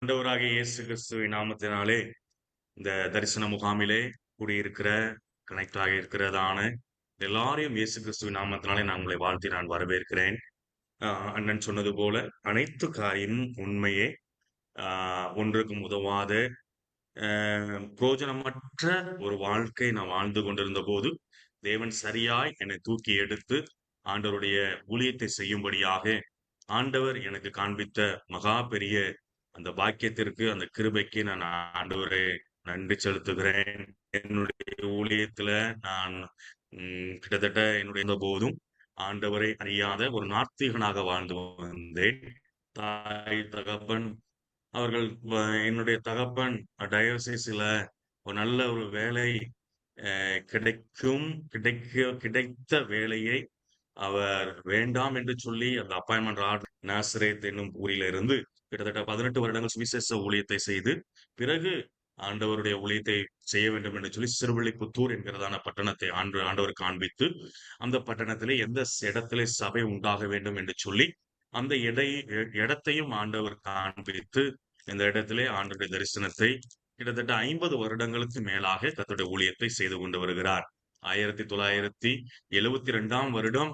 ஆண்டவராகிய இயேசு கிறிஸ்துவின் நாமத்தினாலே இந்த தரிசன முகாமிலே கூடியிருக்கிற கனெக்ட் ஆகி இருக்கிறதான எல்லாரையும் இயேசு கிறிஸ்துவின் நாமத்தினாலே நான் உங்களை வாழ்த்தி நான் வரவேற்கிறேன். அண்ணன் சொன்னது போல அனைத்து காரியமும் உண்மையே. ஒன்றுக்கும் உதவாத பிரயோஜனமற்ற ஒரு வாழ்க்கை நான் வாழ்ந்து கொண்டிருந்த போது தேவன் சரியாய் என்னை தூக்கி எடுத்து ஆண்டவருடைய ஊழியத்தை செய்யும்படியாக ஆண்டவர் எனக்கு காண்பித்த மகா பெரிய அந்த பாக்கியத்திற்கு, அந்த கிருபைக்கு நான் ஆண்டவரே நன்றி செலுத்துகிறேன். என்னுடைய ஊழியத்துல நான் கிட்டத்தட்ட என்னுடைய இருந்த போதும் ஆண்டவரை அறியாத ஒரு நாத்திகனாக வாழ்ந்து வந்தேன். தாய், தகப்பன் அவர்கள் என்னுடைய தகப்பன் டயோசிஸ்ல ஒரு நல்ல ஒரு வேலை கிடைத்த வேலையை அவர் வேண்டாம் என்று சொல்லி அந்த அப்பாயின்மெண்ட் ஆர்டர் நாசரேத் என்னும் ஊரில இருந்து கிட்டத்தட்ட 18 வருடங்கள் சுவிசேஷ ஊழியத்தை செய்து பிறகு ஆண்டவருடைய ஊழியத்தை செய்ய வேண்டும் என்று சொல்லி சிறுவில்லிபுத்தூர் என்கிறதான பட்டணத்தை ஆண்டவர் காண்பித்து அந்த பட்டணத்திலே எந்த இடத்திலே சபை உண்டாக வேண்டும் என்று சொல்லி அந்த இடத்தையும் ஆண்டவர் காண்பித்து இந்த இடத்திலே ஆண்டவருடைய தரிசனத்தை கிட்டத்தட்ட 50 வருடங்களுக்கு மேலாக கர்த்தருடைய ஊழியத்தை செய்து கொண்டு வருகிறார். 1972ஆம் வருடம்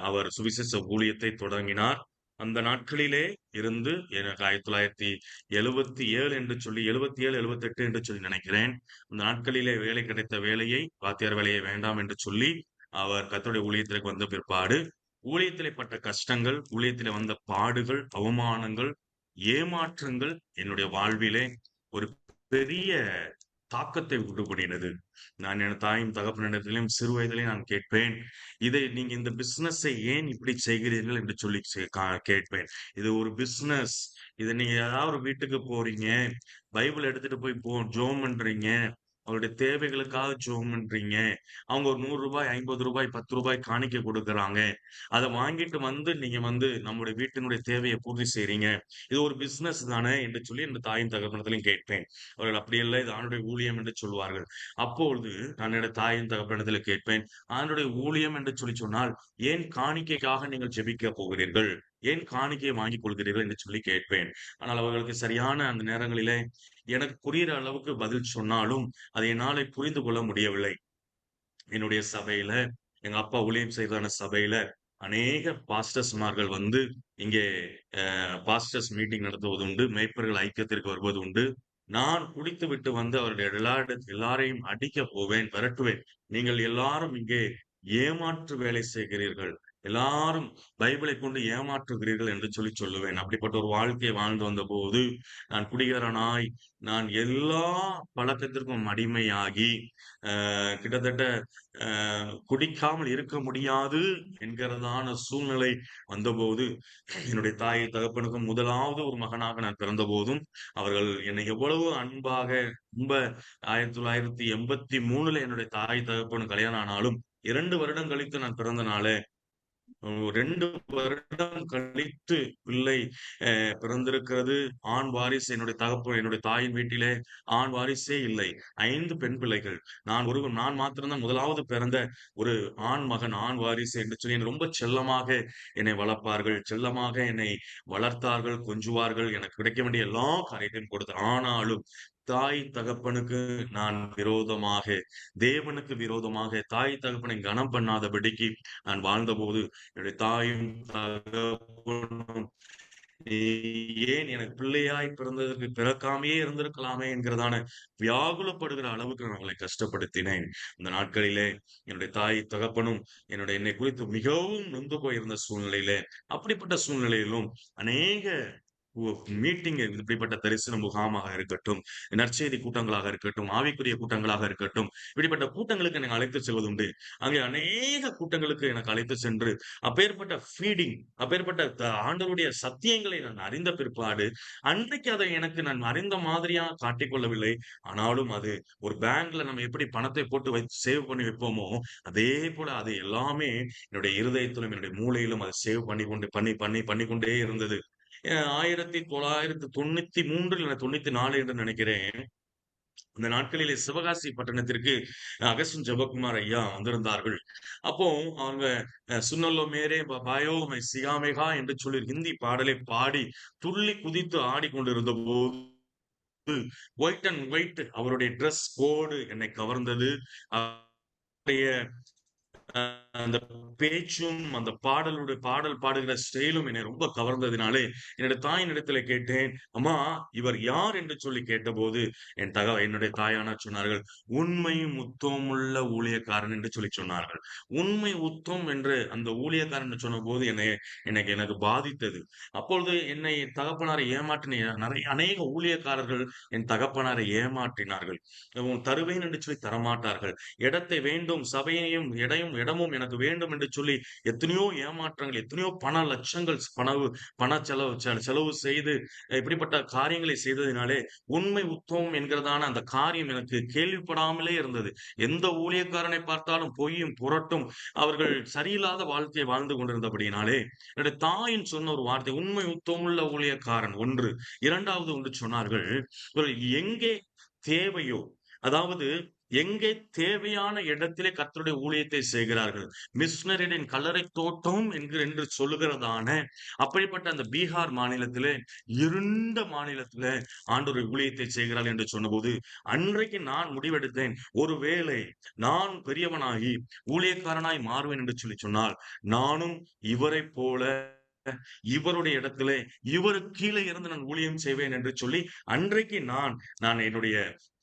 அவர் சுவிசேஷ ஊழியத்தை தொடங்கினார். அந்த நாட்களிலே இருந்து எனக்கு 1977 என்று சொல்லி 77, 78 என்று சொல்லி நினைக்கிறேன். அந்த நாட்களிலே வேலை கிடைத்த வேலையை வாத்தியார் வேலையை வேண்டாம் என்று சொல்லி அவர் கர்த்தருடைய ஊழியத்திற்கு வந்த பிற்பாடு ஊழியத்திலே பட்ட கஷ்டங்கள், ஊழியத்திலே வந்த பாடுகள், அவமானங்கள், ஏமாற்றங்கள் என்னுடைய வாழ்விலே ஒரு பெரிய தாக்கத்தை உண்டு பண்ணினது. நான் என் தாயும் தகப்பனிடத்திலும் சிறு வயதிலே நான் கேட்பேன், இதை நீங்க இந்த பிசினஸை ஏன் இப்படி செய்கிறீர்கள் என்று சொல்லி கேட்பேன். இது ஒரு பிசினஸ். இதை நீங்க ஏதாவது ஒரு வீட்டுக்கு போறீங்க, பைபிள் எடுத்துட்டு போய் ஜெபம் பண்றீங்க, அவருடைய தேவைகளுக்காக ஜெபம் பண்றீங்க. அவங்க ஒரு ரூ. 100, ரூ. 50, ரூ. 10 காணிக்கை கொடுக்கறாங்க. அத வாங்கிட்டு வந்து நீங்க நம்முடைய வீட்டினுடைய தேவையை பூர்த்தி செய்றீங்க. இது ஒரு பிசினஸ் தானே என்று சொல்லி என் தாயும் தகப்பனிடத்திலும் கேட்பேன். அவர்கள் அப்படி இல்லை, இது ஆண்டுடைய ஊழியம் என்று சொல்வார்கள். அப்பொழுது நான் என்னுடைய தாயின் தகப்பனிடத்தில் கேட்பேன், ஆண்டுடைய ஊழியம் என்று சொல்லி சொன்னால் ஏன் காணிக்கைக்காக நீங்கள் ஜெபிக்க போகிறீர்கள், ஏன் காணிக்கையை வாங்கிக் கொள்கிறீர்கள் என்று சொல்லி கேட்பேன். ஆனால் அவர்களுக்கு சரியான அந்த நேரங்களிலே எனக்கு புரிகிற அளவுக்கு பதில் சொன்னாலும் அதை என்னால புரிந்து கொள்ள முடியவில்லை. என்னுடைய சபையில எங்க அப்பா ஊழியம் செய்ததான சபையில அநேக பாஸ்டர்ஸ்மார்கள் இங்கே பாஸ்டர்ஸ் மீட்டிங் நடத்துவது உண்டு, மேய்ப்பர்கள் ஐக்கியத்திற்கு வருவது உண்டு. நான் குடித்துவிட்டு அவருடைய எல்லாரையும் அடிக்க போவேன், விரட்டுவேன். நீங்கள் எல்லாரும் இங்கே ஏமாற்று வேலை செய்கிறீர்கள், எல்லாரும் பைபிளை கொண்டு ஏமாற்றுகிறீர்கள் என்று சொல்லி சொல்லுவேன். அப்படிப்பட்ட ஒரு வாழ்க்கையை வாழ்ந்து வந்த போது நான் குடிகாரனாய், நான் எல்லா பழக்கத்திற்கும் அடிமையாகி கிட்டத்தட்ட குடிக்காமல் இருக்க முடியாது என்கிறதான சூழ்நிலை வந்தபோது என்னுடைய தாய் தகப்பனுக்கும் முதலாவது ஒரு மகனாக நான் பிறந்த போதும் அவர்கள் என்னை எவ்வளவு அன்பாக ரொம்ப 1983ல என்னுடைய தாய் தகப்பனு கல்யாணம் ஆனாலும் 2 வருடம் கழித்து நான் பிறந்த நாளே 2 வருடம் கழித்து பிள்ளை பிறந்திருக்கிறது. ஆண் வாரிசு என்னுடைய தாயின் வீட்டிலே ஆண் வாரிசே இல்லை. 5 பெண் பிள்ளைகள். நான் மாத்திரம் தான் முதலாவது பிறந்த ஒரு ஆண் மகன், ஆண் வாரிசு என்று சொல்லி என்னை ரொம்ப செல்லமாக என்னை வளர்ப்பார்கள். செல்லமாக என்னை வளர்த்தார்கள், கொஞ்சுவார்கள். எனக்கு கிடைக்க வேண்டிய எல்லா காரியத்தையும் கொடுத்தார். ஆனாலும் தாய் தகப்பனுக்கு நான் விரோதமாக, தேவனுக்கு விரோதமாக தாய் தகப்பனை கனம் பண்ணாதபடிக்கு நான் வாழ்ந்தபோது என்னுடைய தாயும் தகப்பனும் நீ ஏன் எனக்கு பிள்ளையாய் பிறந்ததற்கு பிறக்காமையே இருந்திருக்கலாமே என்கிறதான வியாகுலப்படுகிற அளவுக்கு நான் அவங்களை கஷ்டப்படுத்தினேன். இந்த நாட்களிலே என்னுடைய தாய் தகப்பனும் என்னை குறித்து மிகவும் நொந்து போயிருந்த சூழ்நிலையிலே, அப்படிப்பட்ட சூழ்நிலையிலும் அநேக மீட்டிங் இப்படிப்பட்ட தரிசன முகாமாக இருக்கட்டும், நற்செய்தி கூட்டங்களாக இருக்கட்டும், ஆவிக்குரிய கூட்டங்களாக இருக்கட்டும், இப்படிப்பட்ட கூட்டங்களுக்கு எனக்கு அழைத்து செல்வது உண்டு. அங்கே அநேக கூட்டங்களுக்கு எனக்கு அழைத்து சென்று அப்பேற்பட்ட ஃபீடிங், அப்பேற்பட்ட ஆண்டவருடைய சத்தியங்களை நான் அறிந்த பிற்பாடு அன்றைக்கு அதை எனக்கு நான் அறிந்த மாதிரியா காட்டிக்கொள்ளவில்லை. ஆனாலும் அது ஒரு பேங்க்ல நம்ம எப்படி பணத்தை போட்டு வைத்து சேவ் பண்ணி வைப்போமோ அதே போல அது எல்லாமே என்னுடைய இருதயத்திலும் என்னுடைய மூளையிலும் அதை சேவ் பண்ணி கொண்டே இருந்தது. 1993 இல்ல 94 என்று நினைக்கிறேன். அந்த நாட்களிலே சிவகாசி பட்டணத்திற்கு அகஸ்டின் ஜெபக்குமார் ஐயா வந்திருந்தார்கள். அப்போ அவங்க "சுன்னலோ மேரே பாயோ மை சியாமேகா" என்று சொல்லி ஹிந்தி பாடலை பாடி துள்ளி குதித்து ஆடிக்கொண்டிருந்தபோது, ஒயிட் அண்ட் ஒயிட் அவருடைய டிரெஸ் கோடு என்னை கவர்ந்தது. அவருடைய அந்த பேச்சும், அந்த பாடல் பாடுகிற ஸ்டைலும் என்னை ரொம்ப கவர்ந்ததினாலே, என்னுடைய தாயினிடத்திலே கேட்டேன், "அம்மா, இவர் யார்?" என்று சொல்லி கேட்டபோது, என்னுடைய தாயானார் சொன்னார்கள், "உண்மை உத்தமமுள்ள ஊழியக்காரன்" என்று சொல்லிச் சொன்னார்கள். உண்மை உத்தம் என்று அந்த ஊழியக்காரன் என்று சொன்னபோது எனக்கு பாதித்தது. அப்பொழுது என்னை தகப்பனாரை ஏமாற்றின அநேக ஊழியக்காரர்கள் என் தகப்பனாரை ஏமாற்றினார்கள். தருவேன் என்று சொல்லி தரமாட்டார்கள். இடத்தை வேண்டும், சபையையும் இடமும் எனக்கு வேண்டும் என்று சொல்லி எத்தனையோ ஏமாற்றங்கள், எத்தனையோ பண லட்சங்கள் பண செலவு செய்து இப்படிப்பட்ட காரியங்களை செய்ததினாலே, உண்மை உத்தமம் என்கிறதான அந்த காரியம் எனக்கு கேள்விப்படாமலே இருந்தது. எந்த ஊழியக்காரனை பார்த்தாலும் பொய்யும், புரட்டும் அவர்கள் சரியில்லாத வாழ்க்கையை வாழ்ந்து கொண்டிருந்தபடியினாலே, என்னுடைய தாயின் சொன்ன ஒரு வார்த்தை, உண்மை உத்தமுள்ள ஊழியக்காரன் 1. 2வது ஒன்று சொன்னார்கள், இவர்கள் எங்கே தேவையோ, அதாவது எங்கே தேவையான இடத்திலே கர்த்தருடைய ஊழியத்தை செய்கிறார்கள். மிஷனரியின் கல்லறை தோட்டம் என்று சொல்லுகிறதான அப்படிப்பட்ட அந்த பீகார் மாநிலத்திலே, இருண்ட மாநிலத்திலே ஆண்டவர் ஊழியத்தை செய்கிறார்கள் என்று சொன்னபோது, அன்றைக்கு நான் முடிவெடுத்தேன். ஒருவேளை நான் பெரியவனாகி ஊழியக்காரனாய் மாறுவேன் என்று சொல்லி சொன்னால், நானும் இவரைப் போல இவருடைய இடத்திலே இவருக்கு கீழே இருந்து நான் ஊழியம் செய்வேன் என்று சொல்லி அன்றைக்கு நான் என்னுடைய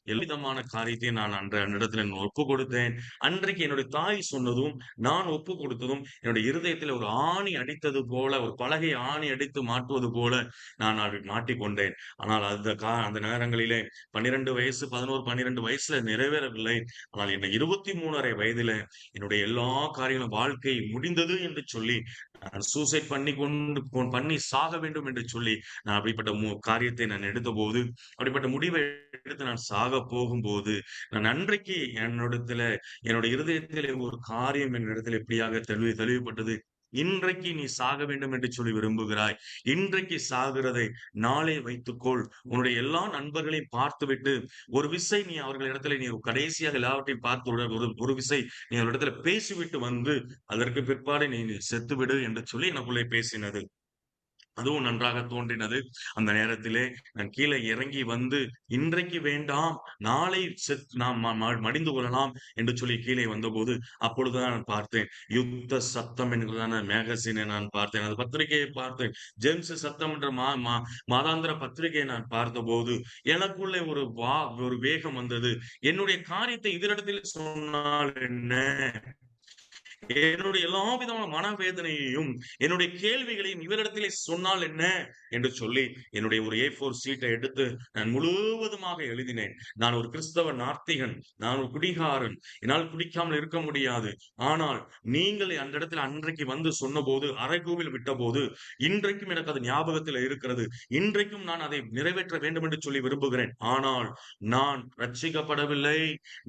எவ்விதமான காரியத்தையும் நான் அன்னிடத்துல ஒப்புக் கொடுத்தேன். அன்றைக்கு என்னுடைய தாய் சொன்னதும், நான் ஒப்புக் கொடுத்ததும், என்னுடைய இருதயத்திலே ஒரு ஆணி அடித்தது போல, ஒரு பலகை ஆணி அடித்து மாட்டுவது போல நான் அதில் மாட்டிக்கொண்டேன். ஆனால் அந்த நேரங்களிலே 12 வயசு, 11, 12 வயசுல நிறைவேறவில்லை. ஆனால் என்னை 23 1/2 வயதில என்னுடைய எல்லா காரியங்களும் வாழ்க்கை முடிந்தது என்று சொல்லி, நான் சூசைட் பண்ணி சாக வேண்டும் என்று சொல்லி, நான் அப்படிப்பட்ட காரியத்தை நான் எடுத்தபோது, அப்படிப்பட்ட முடிவை எடுத்து நான் சாகப் போகும்போது, நான் அன்றைக்கு என்னுடைய இருதயத்திலே ஒரு காரியம் என்னிடத்திலே இப்படியாக தெளிவுபட்டது. இன்றைக்கு நீ சாக வேண்டும் என்று சொல்லி விரும்புகிறாய். இன்றைக்கு சாகிறதை நாளை வைத்துக்கொள். உன்னுடைய எல்லா நண்பர்களையும் பார்த்துவிட்டு, ஒரு விசை நீ அவர்களிடத்திலே நீ கடைசியாக எல்லாவற்றையும் பார்த்து ஒரு விசை நீ அவரிடத்தில பேசிவிட்டு வந்து, அதற்கு பிற்பாடு நீ செத்துவிடு என்று சொல்லி எனக்குள்ளே பேசினது. அதுவும் நன்றாக தோன்றினது. அந்த நேரத்திலே நான் கீழே இறங்கி வந்து, இன்றைக்கு வேண்டாம், நாளை நாம் மடிந்து கொள்ளலாம் என்று சொல்லி கீழே வந்தபோது, அப்பொழுதுதான் நான் பார்த்தேன். யுத்த சத்தம் என்கிறதான மேகசினை நான் பார்த்தேன். அந்த பத்திரிகையை பார்த்தேன். ஜேம்ஸ் சத்தம் என்ற மாதாந்திர பத்திரிகையை நான் பார்த்தபோது, எனக்குள்ளே ஒரு வேகம் வந்தது. என்னுடைய காரியத்தை இதனிடத்தில் சொன்னால் என்ன? என்னுடைய எல்லா விதமான மனவேதனையையும், என்னுடைய கேள்விகளையும் இவரிடத்திலே சொன்னால் என்ன என்று சொல்லி, என்னுடைய ஒரு A4 சீட்டை எடுத்து நான் முழுவதுமாக எழுதினேன். நான் ஒரு கிறிஸ்தவ நாத்திகன். நான் ஒரு குடிகாரன். என்னால் குடிக்காமல் இருக்க முடியாது. ஆனால் நீங்கள் அந்த இடத்துல அன்றைக்கு வந்து சொன்னபோது, அறைகூவில் விட்டபோது, இன்றைக்கும் எனக்கு அது ஞாபகத்தில் இருக்கிறது. இன்றைக்கும் நான் அதை நிறைவேற்ற வேண்டும் என்று சொல்லி விரும்புகிறேன். ஆனால் நான் ரட்சிக்கப்படவில்லை.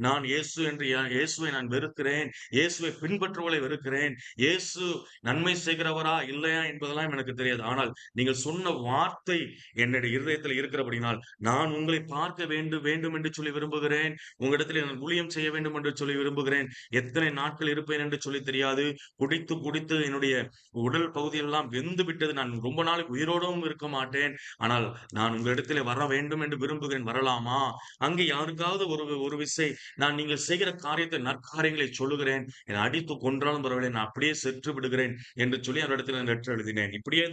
நான் இயேசுவை நான் வெறுக்கிறேன். இயேசுவை பின்பற்றுவதை வெறுக்கிறேன். இயேசு நன்மை செய்கிறவரா இல்லையா என்பதெல்லாம் எனக்கு தெரியாது. ஆனால் நீங்கள் சொன்ன வார்த்தை என்னுடைய இருதயத்தில் இருக்கிறபடினால், நான் உங்களை பார்க்க வேண்டும் என்று சொல்லி விரும்புகிறேன். உங்களிடத்திலே நான் ஊழியம் செய்ய வேண்டும் என்று சொல்லி விரும்புகிறேன். எத்தனை நாட்கள் இருப்பேன் என்று சொல்லி தெரியாது. குடித்து குடித்து என்னுடைய உடல் பகுதியெல்லாம் வெந்து விட்டது. நான் ரொம்ப நாளைக்கு உயிரோடவும் இருக்க மாட்டேன். ஆனால் நான் உங்களிடத்திலே வர வேண்டும் என்று விரும்புகிறேன். வரலாமா? அங்கே யாருக்காவது ஒரு விசை நான் நீங்கள் செய்கிற காரியத்தை நற்காரியங்களை சொல்லுகிறேன். என்னை அடித்து கொன்றாலும் பரவாயில்லை. நான் அப்படியே சென்று விடுகிறேன் என்று சொல்லி அவரிடத்தில் நான் லெட்டர் எழுதினேன். இப்படியே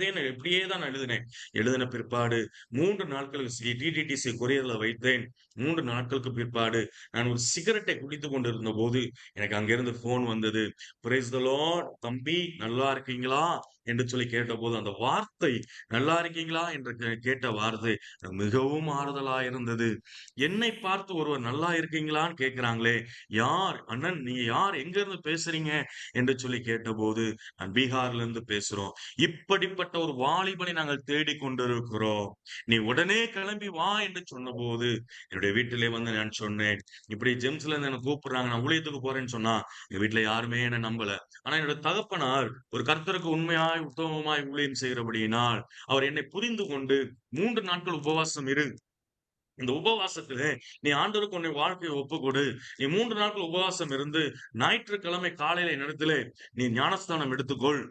தான் எழுதினேன். எழுதின பிற்பாடு 3 நாட்களுக்கு டிடிடிசி கொரியர்ல வைத்தேன். 3 நாட்களுக்கு பிற்பாடு நான் ஒரு சிகரெட்டை குடித்துக் கொண்டிருந்த போது எனக்கு அங்கிருந்து போன் வந்தது. பிரைஸ் தி லார்ட், தம்பி நல்லா இருக்கீங்களா என்று சொல்லி கேட்டபோது அந்த வார்த்தை நல்லா இருக்கீங்களா என்று கேட்ட வார்த்தை மிகவும் ஆறுதலா இருந்தது. என்னை பார்த்து ஒருவர் நல்லா இருக்கீங்களான்னு கேட்கிறாங்களே, யார் அண்ணன், நீங்க யார், எங்க இருந்து பேசுறீங்க என்று சொல்லி கேட்டபோது, நான் பீகார்ல இருந்து பேசுறோம். இப்படிப்பட்ட ஒரு வாலிபனை நாங்கள் தேடிக் கொண்டிருக்கிறோம். நீ உடனே கிளம்பி வா என்று சொன்னபோது, என்னுடைய வீட்டிலே வந்து நான் சொன்னேன், இப்படி ஜெம்ஸ்ல இருந்து என்ன கூப்பிடுறாங்க, நான் ஊழியத்துக்கு போறேன்னு சொன்னா, எங்க வீட்டுல யாருமே என்ன நம்பல. ஆனா என்னோட தகப்பனார் ஒரு கர்த்தருக்கு உண்மையாய் உத்தமமாய் ஊழியம் செய்கிறபடியினால், அவர் என்னை புரிந்து கொண்டு 3 நாட்கள் உபவாசம் இரு, இந்த உபவாசத்திலே நீ ஆண்டவருக்கு உன்னை வாழ்க்கையை ஒப்புக்கொடு. நீ 3 நாட்கள் உபவாசம் இருந்து, ஞாயிற்றுக்கிழமை காலையில நேரத்திலே நீ ஞானஸ்தானம் எடுத்துக்கொள்.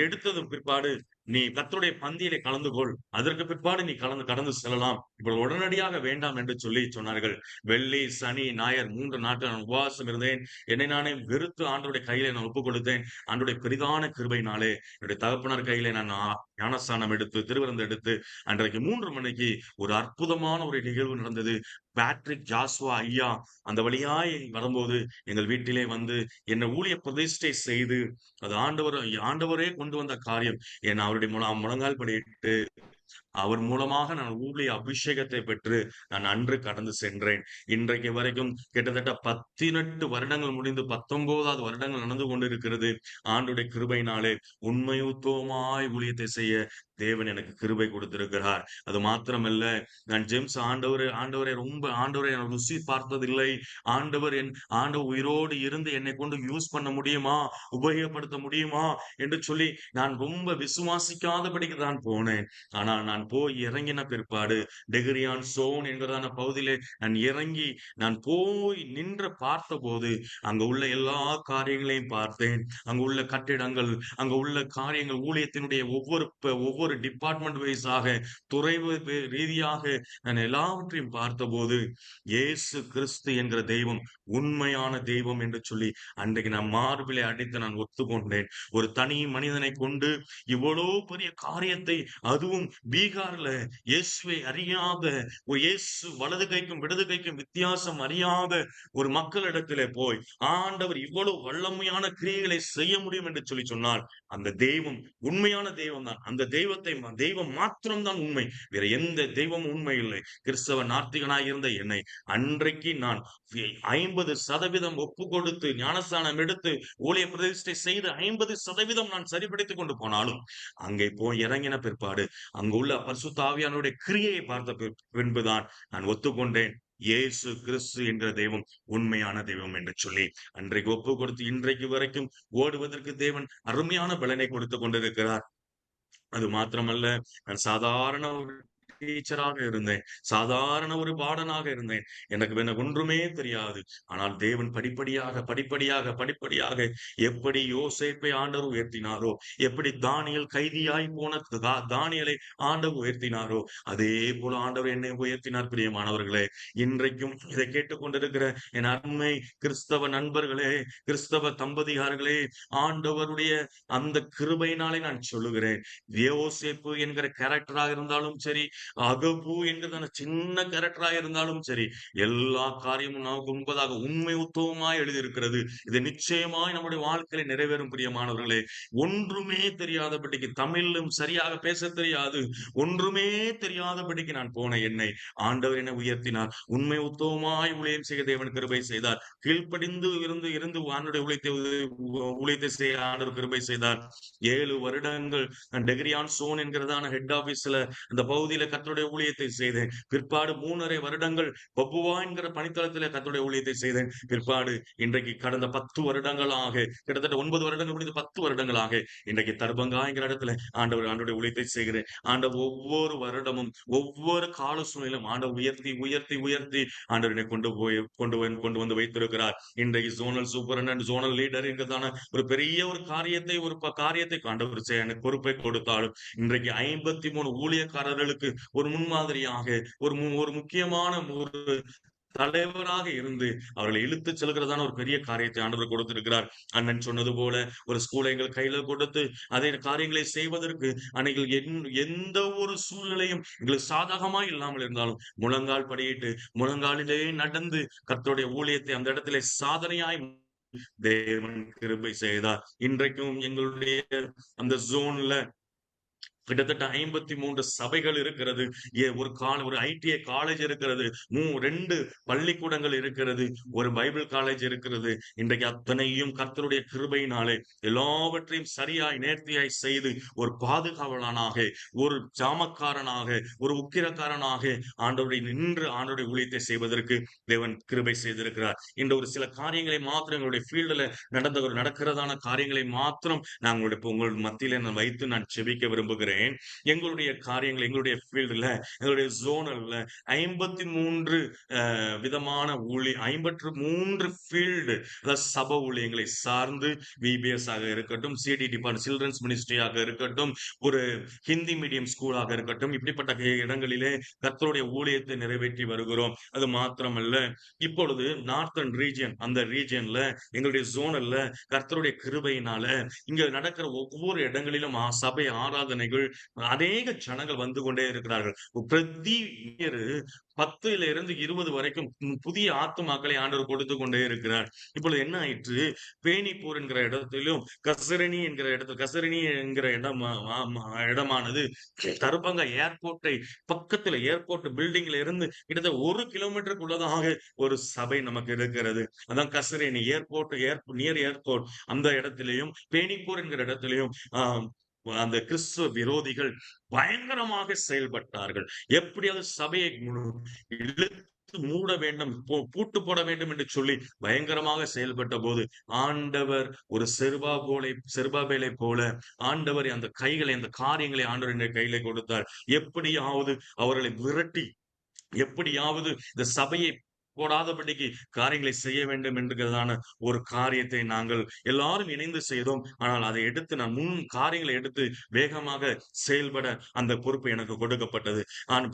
எடுத்தது பிற்பாடு நீ கர்த்தருடைய பந்தியிலே கலந்து கொள். அதற்கு பிற்பாடு நீ கடந்து செல்லலாம். இப்பொழுது உடனடியாக வேண்டாம் என்று சொல்லி சொன்னார்கள். வெள்ளி, சனி, ஞாயிறு 3 நாட்கள் நான் உபவாசம் இருந்தேன். என்னை நானே வெறுத்து ஆண்டவருடைய கையிலே நான் ஒப்புக் கொடுத்தேன். ஆண்டவருடைய பெரிதான கிருபையினாலே என்னுடைய தகப்பனார் கையிலே நான் ஞானஸ்தானம் எடுத்து, திருவிருந்து எடுத்து, அன்றைக்கு 3 மணிக்கு ஒரு அற்புதமான ஒரு நிகழ்வு நடந்தது. பேட்ரிக் ஜாஸ்வா ஐயா அந்த வழியாய் வரும்போது எங்கள் வீட்டிலே வந்து என்னை ஊழிய பிரதிஷ்டை செய்து, அது ஆண்டவரே கொண்டு வந்த காரியம். அவருடைய முழங்கால் படியிட்டு அவர் மூலமாக நான் ஊழிய அபிஷேகத்தை பெற்று நான் அன்று கடந்து சென்றேன். இன்றைக்கு வரைக்கும் கிட்டத்தட்ட 18 வருடங்கள் முடிந்து 19வது வருடங்கள் நடந்து கொண்டிருக்கிறது. ஆண்டவருடைய கிருபையினாலே உண்மையுத்தவமாய் ஊழியத்தை செய்ய தேவன் எனக்கு கிருபை கொடுத்திருக்கிறார். அது மாத்திரமல்ல, நான் ஜேம்ஸ் ஆண்டவரை நான் ருசி பார்த்ததில்லை. ஆண்டவர் உயிரோடு இருந்து என்னை கொண்டு யூஸ் பண்ண முடியுமா, உபயோகப்படுத்த முடியுமா என்று சொல்லி நான் ரொம்ப விசுவாசிக்காதபடிக்கு தான் போனேன். ஆனால் நான் போய் இறங்கின பிற்பாடு டெகிரியான் சோன் என்கிறதான பகுதியிலே நான் போய் நின்று பார்த்தபோது அங்க உள்ள எல்லா காரியங்களையும் பார்த்தேன். அங்க உள்ள கட்டிடங்கள், அங்க உள்ள காரியங்கள், ஊழியத்தினுடைய ஒவ்வொரு டிபார்ட்மெண்ட் வைஸாக, துறை ரீதியாக நான் எல்லாவற்றையும் பார்த்தபோது இயேசு கிறிஸ்து என்கிற தெய்வம் உண்மையான தெய்வம் என்று சொல்லி அன்றைக்கு நான் மார்பிலே அடித்து நான் ஒத்துக்கொண்டேன். ஒரு தனி மனிதனை கொண்டு இவ்வளவு பெரிய காரியத்தை, அதுவும் பீகார்ல இயேசுவை அறியாத ஒரு இயேசு வலது கைக்கும் இடது கைக்கும் வித்தியாசம் அறியாத ஒரு மக்களிடத்திலே போய் ஆண்டவர் இவ்வளவு வல்லமையான கிரியைகளை செய்ய முடியும் என்று சொல்லி சொன்னால் அந்த தெய்வம் உண்மையான தெய்வம் தான். அந்த தெய்வம் மாத்திரம் தான் உண்மை. வேற எந்த தெய்வமும் உண்மை இல்லை. கிறிஸ்தவ நாத்திகனாய் இருந்த என்னை அன்றைக்கு நான் 50% ஒப்பு கொடுத்து ஞானஸ்தானம் எடுத்து ஊழிய பிரதிஷ்டை செய்து 50% நான் சரிப்படுத்திக் கொண்டு போனாலும் அங்கே போய் இறங்கின பிற்பாடு அங்குள்ள பரிசுத்த ஆவியானவருடைய கிரியையை பார்த்த பின்புதான் நான் ஒத்துக்கொண்டேன். இயேசு கிறிஸ்து என்ற தெய்வம் உண்மையான தெய்வம் என்று சொல்லி அன்றைக்கு ஒப்பு கொடுத்து இன்றைக்கு வரைக்கும் ஓடுவதற்கு தேவன் அருமையான பலனை கொடுத்துக் கொண்டிருக்கிறார். அது மாத்திரமல்ல, நான் சாதாரண ஒரு டீச்சராக இருந்தேன். சாதாரண ஒரு பாடனாக இருந்தேன். எனக்கு ஒன்றுமே தெரியாது. ஆனால் தேவன் படிப்படியாக எப்படி யோசேப்பை ஆண்டவர் உயர்த்தினாரோ, எப்படி தானியேல் கைதியாய் போன தானியேலை ஆண்டவர் உயர்த்தினாரோ, அதே போல ஆண்டவர் என்னை உயர்த்தினார். பிரியமானவர்களே, இன்றைக்கும் இதை கேட்டுக்கொண்டிருக்கிற என் அருமை கிறிஸ்தவ நண்பர்களே, கிறிஸ்தவ தம்பதியார்களே, ஆண்டவருடைய அந்த கிருபையினாலே நான் சொல்லுகிறேன். யோசேப்பு என்கிற கேரக்டராக இருந்தாலும் சரி, அகபு என்கிற சின்ன கேரக்டராக இருந்தாலும் சரி, எல்லா காரியமும் நமக்கு முன்பதாக உண்மை உத்தவமாய் எழுதியிருக்கிறது. இது நிச்சயமாய் நம்முடைய வாழ்க்கையில நிறைவேறும். பிரியமானவர்களே, ஒன்றுமே தெரியாதபடிக்கு, தமிழிலும் சரியாக பேச தெரியாது, ஒன்றுமே தெரியாதபடிக்கு நான் போன என்னை ஆண்டவர் என்னை உயர்த்தினார். உண்மை உத்தவமாய் ஊழியம் செய்ய தேவன் கிருபை செய்தார். கீழ்ப்படிந்து இருந்து இருந்து ஆண்டுடைய ஊழியத்தை செய்ய ஆண்டவர் கிருபை செய்தார். 7 வருடங்கள் டெகிரியான் சோன் என்கிறதான ஹெட் ஆபீஸ்ல அந்த பகுதியில கர்த்தருடைய ஊழியத்தை செய்தேன். பிற்பாடு 3.5 வருடங்கள் பப்புவா என்கிற பணித்தளத்திலே கர்த்தருடைய ஊழியத்தை செய்தேன். பிற்பாடு இன்றைக்கு கடந்த 10 வருடங்களாக, கிட்டத்தட்ட 9 வருடங்கள் முடிந்து 10 வருடங்களாக இன்றைக்கு தர்பங்கா என்கிற இடத்துல ஆண்டவருடைய ஊழியத்தை செய்கிறேன். ஆண்டவர் ஒவ்வொரு வருடமும் ஒவ்வொரு கால சூழ்நிலையும் ஆண்டவர் உயர்த்தி ஆண்டவரை கொண்டு வந்து வைத்திருக்கிறார். இன்றைக்கு ஜோனல் சூப்பரண்ட், ஜோனல் லீடர் என்கிறதான ஒரு பெரிய ஒரு காரியத்தை ஆண்டவர் செய்ய எனக்கு பொறுப்பை கொடுத்தாலும் இன்றைக்கு 53 ஊழியக்காரர்களுக்கு ஒரு முன்மாதிரியாக ஒரு முக்கியமான ஒரு தலைவராக இருந்து அவர்களை இழுத்து செல்கிறதான ஒரு பெரிய காரியத்தை ஆண்டவர் கொடுத்திருக்கிறார். அண்ணன் சொன்னது போல ஒரு ஸ்கூலை எங்கள் கையில கொடுத்து அதே காரியங்களை செய்வதற்கு அன்னைக்கு எந்த ஒரு சூழ்நிலையும் எங்களுக்கு சாதகமா இல்லாமல் இருந்தாலும் முழங்காலிலே நடந்து கர்த்தருடைய ஊழியத்தை அந்த இடத்திலே சாதனையாய் தேவன் கிருபை செய்தார். இன்றைக்கும் எங்களுடைய அந்த ஜோன்ல கிட்டத்தட்ட 53 சபைகள் இருக்கிறது. ஒரு ஐடிஐ காலேஜ் இருக்கிறது. 2 பள்ளிக்கூடங்கள் இருக்கிறது. ஒரு பைபிள் காலேஜ் இருக்கிறது. இன்றைக்கு அத்தனையும் கர்த்தருடைய கிருபையினாலே எல்லாவற்றையும் சரியாய் நேர்த்தியாய் செய்து ஒரு பாதுகாவலனாக, ஒரு ஜாமக்காரனாக, ஒரு உக்கிரக்காரனாக ஆண்டவருடைய ஊழியத்தை செய்வதற்கு தேவன் கிருபை செய்திருக்கிறார். இந்த ஒரு சில காரியங்களை மாத்திரம் எங்களுடைய ஃபீல்டுல நடக்கிறதான காரியங்களை மாத்திரம் உங்கள் மத்தியில நான் வைத்து நான் செபிக்க விரும்புகிறேன். சொல்லுகிறேன். எங்களுடைய காரியங்கள், எங்களுடைய ஃபீல்டுல, எங்களுடைய ஜோனல்ல 53 விதமான 53 ஃபீல்டு, அதாவது சப ஊழியங்களை சார்ந்து விபிஎஸ் ஆக இருக்கட்டும், சிடி டிபார்ட்மெண்ட் சில்ட்ரன்ஸ் மினிஸ்ட்ரியாக இருக்கட்டும், ஒரு ஹிந்தி மீடியம் ஸ்கூலாக இருக்கட்டும், இப்படிப்பட்ட இடங்களிலே கர்த்தருடைய ஊழியத்தை நிறைவேற்றி வருகிறோம். அது மாத்திரமல்ல, இப்பொழுது நார்த்தன் ரீஜியன், அந்த ரீஜியன்ல எங்களுடைய ஜோனல்ல கர்த்தருடைய கிருபையினால இங்க நடக்கிற ஒவ்வொரு இடங்களிலும் சபை ஆராதனைகள் அநேக ஜனங்கள் வந்து கொண்டே இருக்கிறார்கள். பிரதி இயர் 10ல இருந்து 20 வரைக்கும் புதிய ஆத்துமாக்களை ஆண்டவர் கொடுத்து கொண்டே இருக்கிறார். இப்பொழுது என்ன ஆயிற்று, பேணிப்பூர் என்கிற இடத்திலும் கசரணி என்கிற இடமானது தர்பங்கா ஏர்போர்ட்டை பக்கத்துல, ஏர்போர்ட் பில்டிங்ல இருந்து கிட்டத்தட்ட 1 கிலோமீட்டருக்குள்ளதாக ஒரு சபை நமக்கு இருக்கிறது. அதான் கசரணி ஏர்போர்ட், நியர் ஏர்போர்ட், அந்த இடத்திலையும் பேணிப்பூர் என்கிற இடத்திலையும் அந்த கிறிஸ்துவ விரோதிகள் பயங்கரமாக செயல்பட்டார்கள். எப்படியாவது சபையை இழுத்து மூட வேண்டும், பூட்டு போட வேண்டும் என்று சொல்லி பயங்கரமாக செயல்பட்ட போது ஆண்டவர் ஒரு செருபாபேலை போல ஆண்டவர் அந்த கைகளை, அந்த காரியங்களை ஆண்டவர் கையில கொடுத்தார். எப்படியாவது அவர்களை விரட்டி, எப்படியாவது இந்த சபையை போடாதபடிக்கு காரியங்களை செய்ய வேண்டும் என்கிறதான ஒரு காரியத்தை நாங்கள் எல்லாரும் இணைந்து செய்தோம். ஆனால் அதை எடுத்து நான் காரியங்களை எடுத்து வேகமாக செயல்பட அந்த பொறுப்பு எனக்கு கொடுக்கப்பட்டது.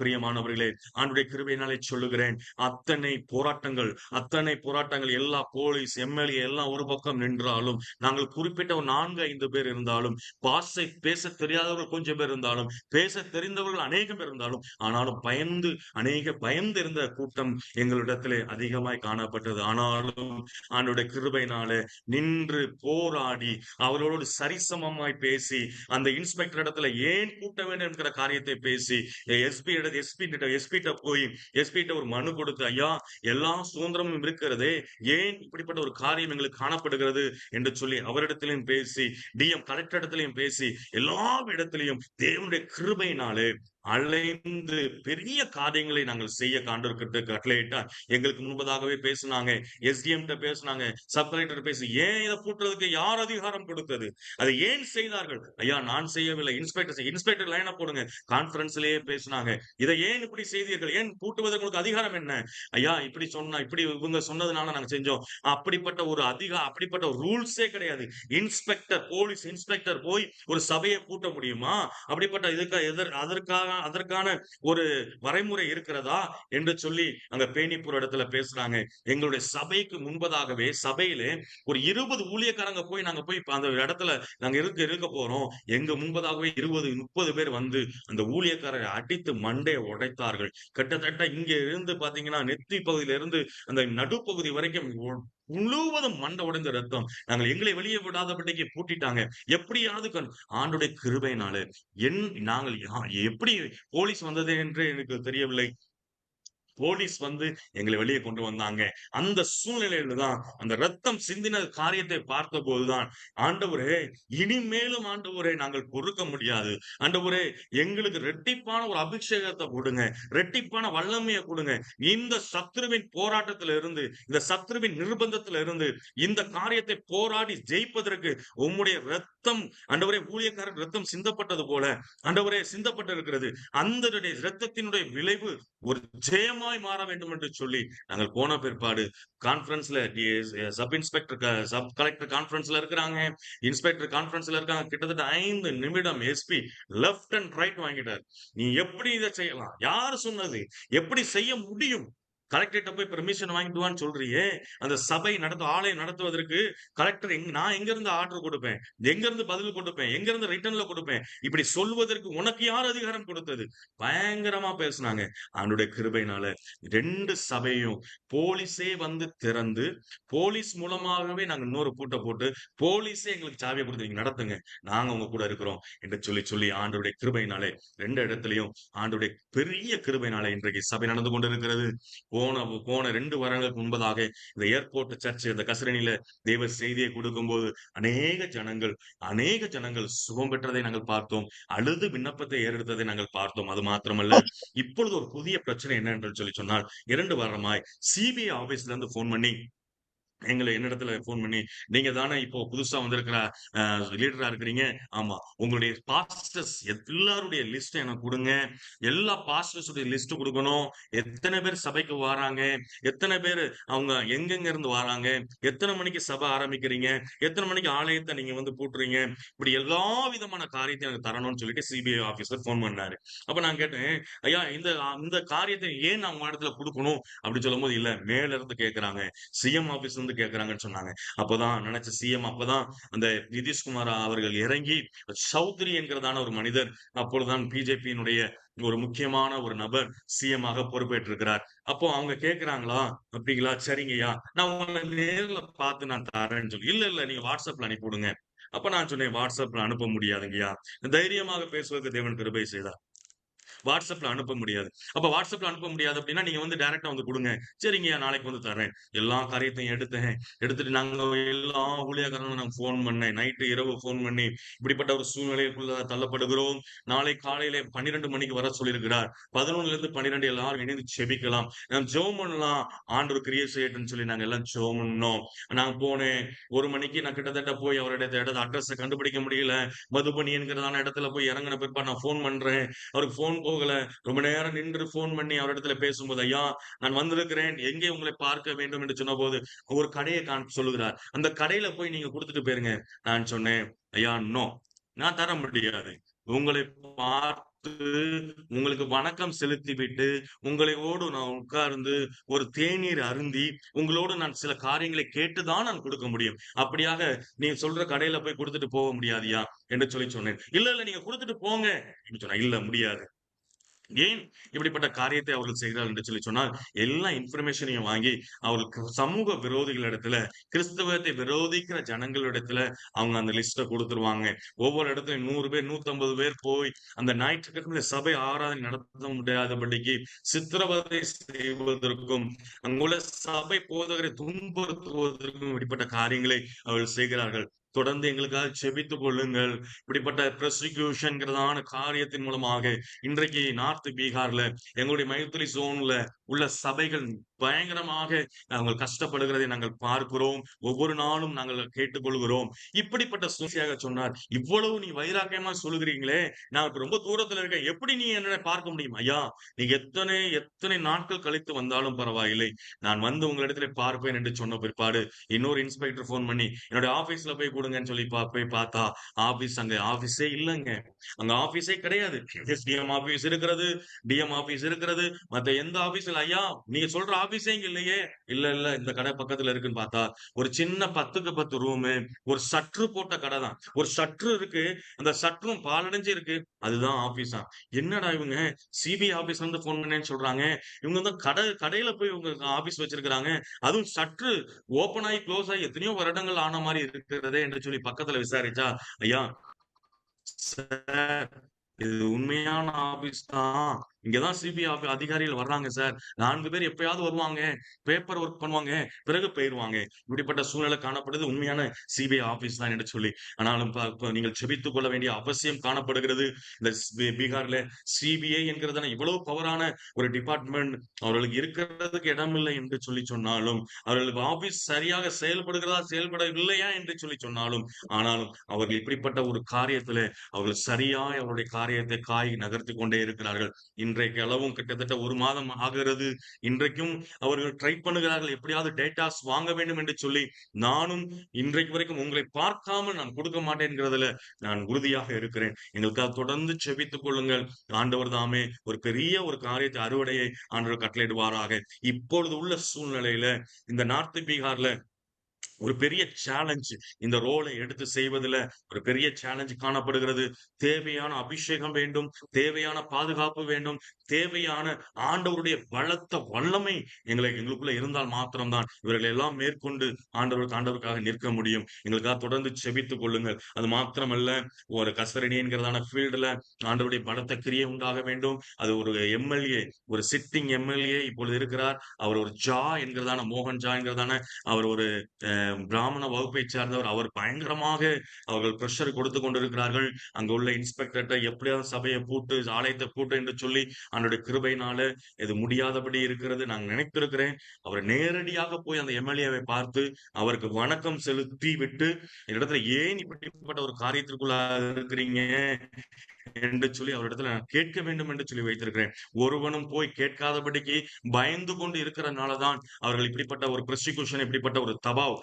பிரியமானவர்களே, ஆண்டுடைய கிருபையினாலே சொல்லுகிறேன், அத்தனை போராட்டங்கள் எல்லா போலீஸ், எம்எல்ஏ எல்லாம் ஒரு பக்கம் நின்றாலும், நாங்கள் குறிப்பிட்ட ஒரு 4-5 பேர் இருந்தாலும், பாஷை பேச தெரியாதவர்கள் கொஞ்சம் பேர் இருந்தாலும், பேச தெரிந்தவர்கள் அநேகம் பேர் இருந்தாலும், ஆனாலும் பயந்து இருந்த கூட்டம் எங்களிடத்தில் அதிகமாய் காணப்பட்டது. ஆனாலும் ஆண்டவருடைய கிருபையினாலே நின்று போராடி அவர்களோடு சரிசமமாய் பேசி, அந்த இன்ஸ்பெக்டர் இடத்துல ஏன் கூட்ட வேண்டும் என்கிற காரியத்தை பேசி, எஸ்பி போய் ஒரு மனு கொடுத்து, ஐயா எல்லா சுதந்திரமும் இருக்கிறதே, ஏன் இப்படிப்பட்ட ஒரு காரியம் எங்களுக்கு காணப்படுகிறது என்று சொல்லி அவரிடத்திலையும் பேசி, டிஎம் கலெக்டர் இடத்திலையும் பேசி, எல்லா இடத்திலையும் தேவனுடைய கிருபையினாலே அலைந்து பெரிய காரியங்களை நாங்கள் செய்ய காண்டிருக்கிறது கட்டளையிட்டார். எங்களுக்கு முன்பதாகவே பேசினாங்க, எஸ்டிஎம் பேசினாங்க, சப் கலெக்டர் பேசி, ஏன் இதை பூட்டுறதுக்கு யார் அதிகாரம் கொடுத்தது, அதை ஏன் செய்தார்கள்? ஐயா நான் செய்யவில்லை, இன்ஸ்பெக்டர் லைனை போடுங்க. கான்பரன்ஸ்லயே பேசினாங்க, இதை ஏன் இப்படி செய்தீர்கள், ஏன் பூட்டுவதற்கு உங்களுக்கு அதிகாரம் என்ன? ஐயா இப்படி இவங்க சொன்னதுனால நாங்க செஞ்சோம். அப்படிப்பட்ட ரூல்ஸே கிடையாது. போலீஸ் இன்ஸ்பெக்டர் போய் ஒரு சபையை பூட்ட முடியுமா? அப்படிப்பட்ட அதற்கான ஒரு வரைமுறை இருக்கிறதா என்று சொல்லி அங்க பேணிப்பூர் இடத்துல பேசுறாங்க. எங்களுடைய சபைக்கு முன்பதாகவே சபையிலே ஒரு 20 ஊழியக்காரங்க போய் நாங்க போய் அந்த இடத்துல நாங்க இருக்க போறோம், எங்க முன்பதாகவே 20-30 பேர் வந்து அந்த ஊழியக்காரரை அடித்து மண்டையை உடைத்தார்கள். கிட்டத்தட்ட இங்க இருந்து பாத்தீங்கன்னா நெத்தி பகுதியில இருந்து அந்த நடுப்பகுதி வரைக்கும் முழுவதும் மண்டை உடைந்த ரத்தம். எங்களை வெளியே விடாதபடிக்கு பூட்டிட்டாங்க. எப்படியாவது ஆண்டுடைய கிருபையினால நாங்கள் எப்படி போலீஸ் வந்தது என்று எனக்கு தெரியவில்லை. போலீஸ் வந்து எங்களை வெளியே கொண்டு வந்தாங்க. அந்த சூழ்நிலையில தான் அந்த ரத்தம் சிந்தின காரியத்தை பார்த்த போதுதான், ஆண்டவரே இனிமேலும் ஆண்டவரே நாங்கள் பொறுக்க முடியாது. ஆண்டவரே எங்களுக்கு ரெட்டிப்பான ஒரு அபிஷேகத்தை கொடுங்க, ரெட்டிப்பான வல்லமையை கொடுங்க. இந்த சத்துருவின் போராட்டத்தில இருந்து, இந்த சத்துருவின் நிர்பந்தத்தில இருந்து இந்த காரியத்தை போராடி ஜெயிப்பதற்கு உம்முடைய ரத்தம், ஆண்டவரே ஊழியக்காரர் ரத்தம் சிந்தப்பட்டது போல ஆண்டவரே சிந்தப்பட்டிருக்கிறது. அந்த ரத்தத்தினுடைய விளைவு ஒரு ஜெயமாய் மாற வேண்டும் என்று சொல்லி நாங்கள் போன பிற்பாடு கான்பரன்ஸ்ல சப் கலெக்டர் கான்பரன்ஸ்ல இருக்கிறாங்க, இன்ஸ்பெக்டர் கான்பரன்ஸ்ல இருக்காங்க. கிட்டத்தட்ட 5 நிமிடம் எஸ்பி லெப்ட் அண்ட் ரைட் வாங்கிட்டார். நீ எப்படி இதை செய்யலாம், யாரு சொன்னது, எப்படி செய்ய முடியும், கலெக்டர்கிட்ட போய் பெர்மிஷன் வாங்கிட்டு வான்னு சொல்றியே, அந்த சபை ஆலயம் நடத்துவதற்கு கலெக்டர் நான் எங்க இருந்து ஆர்டர் கொடுப்பேன், எங்க இருந்து பதில் கொடுப்பேன், எங்க இருந்து ரிட்டர்ன்ல கொடுப்பேன், இப்படி சொல்வதற்கு உனக்கு யார் அதிகாரம் கொடுத்தது? பயங்கரமா பேசினாங்க. ஆண்டுடைய கிருபையினால 2 சபையும் போலீஸே வந்து திறந்து, போலீஸ் மூலமாகவே நாங்க இன்னொரு பூட்டை போட்டு, போலீஸே எங்களுக்கு சாவியை கொடுத்து நீங்க நடத்துங்க, நாங்க உங்க கூட இருக்கிறோம் என்று சொல்லி ஆண்டுடைய கிருபையினாலே 2 இடத்திலையும் ஆண்டுடைய பெரிய கிருபையினாலே இன்றைக்கு சபை நடந்து கொண்டிருக்கிறது. போன 2 வருடங்களுக்கு முன்பதாக இந்த ஏர்போர்ட் சர்ச், இந்த கசரணியில தேவ செய்தியை கொடுக்கும்போது அநேக ஜனங்கள் சுகம் பெற்றதை நாங்கள் பார்த்தோம். அழுது விண்ணப்பத்தை ஏறெடுத்ததை நாங்கள் பார்த்தோம். அது மாத்திரமல்ல, இப்பொழுது ஒரு புதிய பிரச்சனை என்ன என்று சொன்னால், 2 வாரமாய் சிபிஐ ஆபீஸ்ல இருந்து போன் பண்ணி என்னிடத்துல ஃபோன் பண்ணி, "நீங்க தானே இப்போ புதுசா வந்திருக்கிற அ லீடரா இருக்கிறீங்க. ஆமா. உங்களுடைய பாஸ்டர்ஸ் எல்லாருடைய லிஸ்ட் எனக்கு குடுங்க. எல்லா பாஸ்டர்ஸ் உடைய லிஸ்ட் குடுக்கணும். எத்தன பேர் சபைக்கு வாராங்க? எத்தன பேரு அவங்க எங்கெங்க இருந்து வாராங்க? எத்தன மணிக்கு சபை ஆரம்பிக்கிறீங்க? எத்தன மணிக்கு ஆலயத்த நீங்க வந்து பூட்டுறீங்க?" இப்படி எல்லா விதமான காரியத்தையும் எனக்கு தரணும்னு சொல்லிட்டு சிபிஐ ஆபீசர் ஃபோன் பண்ணாரு. அப்ப நான் கேட்டேன், "ஐயா இந்த காரியத்தை ஏன் நான் உங்க இடத்துல குடுக்கணும்?" அப்படி சொல்லும்போது, "இல்ல மேல இருந்து கேட்கறாங்க. சிஎம் ஆபீஸ்ல இருந்து கேட்கறாங்கன்னு சொன்னாங்க." அப்பதான் நினைச்ச சிஎம் அப்பதான் அந்த நிதிஷ்குமார் அவர்கள் இறங்கி சௌத்ரி என்கிறதான ஒரு மனிதர் அப்பொழுதுதான் பிஜேபியினுடைய ஒரு முக்கியமான ஒரு நபர் சிஎம் ஆக பொறுப்பேற்றிருக்கிறார். அப்போ அவங்க கேட்கிறாங்களா? அப்படிங்களா? சரிங்கய்யா. நான் உங்கள நேர்ல பார்த்து நான் தரேன்னு சொல்லி, இல்ல, இல்ல நீங்க வாட்ஸ்அப்ல அனுப்பி விடுங்க. அப்ப நான் சொன்னேன், வாட்ஸ்அப்ல அனுப்ப முடியாதுங்கய்யா. தைரியமாக பேசுவதற்கு தேவன் கிருபை செய்தார். வாட்ஸ்அப்ல அனுப்ப முடியாது. அப்ப வாட்ஸ்அப்ல அனுப்ப முடியாது அப்டின்னா, நீங்க வந்து டைரக்ட்டா வந்து குடுங்க. சரிங்கய்யா நாளைக்கு வந்து தர்றேன். எல்லா காரியத்தையும் எடுத்தேன். எடுத்துட்டு நாங்க எல்லா ஊழியக்காரங்களும் நான் ஃபோன் பண்ணேன். நைட்டு இரவு ஃபோன் பண்ணி, இப்படிப்பட்ட ஒரு சூழ்நிலைக்குள்ள தள்ளப்படுகிறோம். நாளை காலையில 12 மணிக்கு வர சொல்லியிருக்கிறார். 11லிருந்து 12 எல்லாரும் இணைந்து ஜெபிக்கலாம். ஜெபம் பண்ணலாம். ஆண்டவர் கிரியை செய்யட்டும்னு சொல்லி நாங்க எல்லாம் ஜெபம் பண்ணோம். நான் போனேன். 1 மணிக்கு நான் கிட்டத்தட்ட போய் அவருடைய அட்ரஸ கண்டுபிடிக்க முடியல. மதுபனி என்கிறதான இடத்துல போய் இறங்குன பிற்பாடு நான் ஃபோன் பண்றேன். அவருக்கு ஃபோன் போகல. ரொம்ப நேரம் நின்று ஃபோன் பண்ணி அவரிடத்துல பேசும்போது, "ஐயா, நான் வந்திருக்கிறேன். எங்கே உங்களை பார்க்க வேண்டும்?" என்று சொன்னபோது, ஒரு கடைய சொல்லுகிறார். "அந்த கடையில போய் நீங்க குடுத்துட்டு போயிருங்க." நான் சொன்னேன், "ஐயா, நோ. நான் தர முடியாது. உங்களை பார்த்து, உங்களுக்கு வணக்கம் செலுத்திவிட்டு, உங்களோடு நான் உட்கார்ந்து, ஒரு தேநீர் அருந்தி, உங்களோடு நான் சில காரியங்களை கேட்டு தான் நான் குடுக்க முடியும். அப்படியாக நீங்க சொல்ற கடையில போய் குடுத்துட்டு போக முடியாதுய்யா" என்று சொல்லி சொன்னேன். "இல்ல, இல்ல நீங்க குடுத்துட்டு போங்க." அப்படின்னு சொன்னா, "இல்ல முடியாது." ஏன் இப்படிப்பட்ட காரியத்தை அவர்கள் செய்கிறார்கள் என்று சொல்லி சொன்னால், எல்லா இன்ஃபர்மேஷனையும் வாங்கி, அவர்களுக்கு சமூக விரோதிகளிடத்துல, கிறிஸ்தவத்தை விரோதிக்கிற ஜனங்களிடத்துல அவங்க அந்த லிஸ்ட்ட குடுத்துருவாங்க. ஒவ்வொரு இடத்துலயும் 100 பேர், 150 பேர் போய், அந்த ஞாயிற்றுக்கிழமை சபை ஆராதனை நடத்த முடியாதபடிக்கு சித்திரவதை செய்வதற்கும், அங்குள்ள சபை போதகரை துன்புறுத்துவதற்கும் இப்படிப்பட்ட காரியங்களை அவர்கள் செய்கிறார்கள். தொடர்ந்து எங்களுக்காக ஜெபித்துக் கொள்ளுங்கள். இப்படிப்பட்ட பெர்சிக்யூஷன்ங்கிறதான காரியத்தின் மூலமாக இன்றைக்கு நார்த் பீகார்ல எங்களுடைய மைத்திரி ஜோன்ல உள்ள சபைகள் பயங்கரமாக நாங்கள் கஷ்டப்படுகிறதை நாங்கள் பார்க்கிறோம். ஒவ்வொரு நாளும் நாங்கள் கேட்டுக்கொள்கிறோம். இப்படிப்பட்ட சூழ்ச்சியாக சொன்னார். "இவ்வளவு நீ வைராக்கியமா சொல்லுகிறீங்களே, நான் இப்ப ரொம்ப தூரத்துல இருக்கேன். எப்படி நீ என்ன பார்க்க முடியும்?" "ஐயா, நீங்க எத்தனை எத்தனை நாட்கள் கழித்து வந்தாலும் பரவாயில்லை. நான் வந்து உங்களிடத்திலே பார்ப்பேன்" என்று சொன்ன பிற்பாடு, இன்னொரு இன்ஸ்பெக்டர் ஃபோன் பண்ணி, "என்னுடைய ஆபீஸ்ல போய் குடுங்கன்னு" சொல்லி போய் பார்த்தா, அங்க ஆபீஸே இல்லங்க. அங்க ஆபீஸே கிடையாது. எஸ்டிஎம் ஆபீஸ் இருக்கிறது, டிஎம் ஆபீஸ் இருக்கிறது. மத்த எந்த ஆபீஸ் இல்ல. ஐயா, நீங்க சொல்ற ஆபீஸே இங்க இல்லையே. இல்ல, இல்ல இந்த கடை பக்கத்துல இருக்குன்னு பார்த்தா, ஒரு சின்ன 10க்கு 10 ரூமு, ஒரு ஷட்டர் போட்ட கடை தான். ஒரு ஷட்டர் இருக்கு. அந்த ஷட்டரும் பாழடைஞ்சு இருக்கு. அதுதான் ஆபீஸாம். என்னடா இவங்க சிபிஐ ஆபீஸ்ல இருந்து ஃபோன் பண்ணேன்னு சொல்றாங்க. இவங்க தான் கடையில போய் இவங்க ஆபீஸ் வச்சிருக்காங்க. அதுவும் ஷட்டர் ஓப்பன் ஆயி, குளோஸ் ஆயி எத்தனையோ வருடங்கள் ஆன மாரி இருக்கிறதே என்று சொல்லி பக்கத்துல விசாரிச்சா, ஐயா சார், இது உண்மையான ஆபீஸ் தான். இங்க தான் சிபிஐ அதிகாரிகள் வர்றாங்க சார். 4 பேர் எப்பயாவது வருவாங்க. பேப்பர் ஒர்க் பண்ணுவாங்க. பிறகு போயிருவாங்க. இப்படிப்பட்ட சூழ்நிலை காணப்படுது. உண்மையான சிபிஐ ஆபீஸ் தான் என்று சொல்லி. ஆனாலும் இப்ப நீங்கள் ஜெபித்துக் கொள்ள வேண்டிய அவசியம் காணப்படுகிறது. இந்த பீகார்ல சிபிஐ என்கிறதான இவ்வளவு பவரான ஒரு டிபார்ட்மெண்ட் அவர்களுக்கு இருக்கிறதுக்கு இடமில்லை என்று சொல்லி சொன்னாலும், அவர்களுக்கு ஆபீஸ் சரியாக செயல்படுகிறதா, செயல்படவில்லையா என்று சொல்லி சொன்னாலும், ஆனாலும் அவர்கள் இப்படிப்பட்ட ஒரு காரியத்திலே அவர்கள் சரியாய் அவருடைய காரியத்தை நகர்த்திக் கொண்டே இருக்கிறார்கள். இன்றைக்கு அளவும் கிட்டத்தட்ட 1 மாதம் ஆகிறது. இன்றைக்கும் அவர்கள் ட்ரை பண்ணுகிறார்கள். எப்படியாவது டேட்டாஸ் வாங்க வேண்டும் என்று சொல்லி, நானும் இன்றைக்கு வரைக்கும் உங்களை பார்க்காமல் நான் கொடுக்க மாட்டேன்கிறதுல நான் உறுதியாக இருக்கிறேன். எங்களுக்காக தொடர்ந்து ஜெபித்துக் கொள்ளுங்கள். ஆண்டவர் தாமே ஒரு பெரிய ஒரு காரியத்தை அறுவடையை ஆண்டவர் கட்டளையிடுவாராக. இப்பொழுது உள்ள சூழ்நிலையில இந்த நார்த் பீகார்ல ஒரு பெரிய சேலஞ்ச் இந்த ரோலை எடுத்து செய்வதில ஒரு பெரிய சேலஞ்ச் காணப்படுகிறது. தேவையான அபிஷேகம் வேண்டும், தேவையான பாதுகாப்பு வேண்டும், தேவையான ஆண்டவருடைய பலத்த வல்லமை எங்களுக்குள்ள இருந்தால் மாத்திரம் தான் இவர்களை எல்லாம் மேற்கொண்டு ஆண்டவருக்காக நிற்க முடியும். எங்களுக்காக தொடர்ந்து செபித்துக் கொள்ளுங்கள். அது மாத்திரமல்ல, ஒரு கசரணி என்கிறதான ஃபீல்டுல ஆண்டவருடைய பலத்த கிரியை உண்டாக வேண்டும். அது ஒரு எம்எல்ஏ, ஒரு சிட்டிங் எம்எல்ஏ இப்பொழுது இருக்கிறார். அவர் ஒரு ஜா என்கிறதான மோகன் ஜா என்கிறதான அவர் ஒரு பிராமண வகுப்பை சார்ந்தவர். அவர் பயங்கரமாக அவர்கள் பிரஷர் கொடுத்து கொண்டிருக்கிறார்கள். அங்க உள்ள இன்ஸ்பெக்டர்ட்ட எப்படியாவது சபையை பூட்டு, ஆலயத்தை பூட்டு என்று சொல்லி அவனுடைய கிருபையினால இது முடியாதபடி இருக்கிறது. நான் நினைத்திருக்கிறேன். அவர் நேரடியாக போய் அந்த எம்எல்ஏவை பார்த்து அவருக்கு வணக்கம் செலுத்தி விட்டு, என்னிடத்துல ஏன் இப்படிப்பட்ட ஒரு காரியத்திற்குள்ளாக இருக்கிறீங்க என்று சொல்லி அவரிடத்துல நான் கேட்க வேண்டும் என்று சொல்லி வைத்திருக்கிறேன். ஒருவனும் போய் கேட்காதபடிக்கு பயந்து கொண்டு இருக்கிறதுனாலதான் அவர்கள் இப்படிப்பட்ட ஒரு பிரசிக்யூஷன், இப்படிப்பட்ட ஒரு தபாவ்,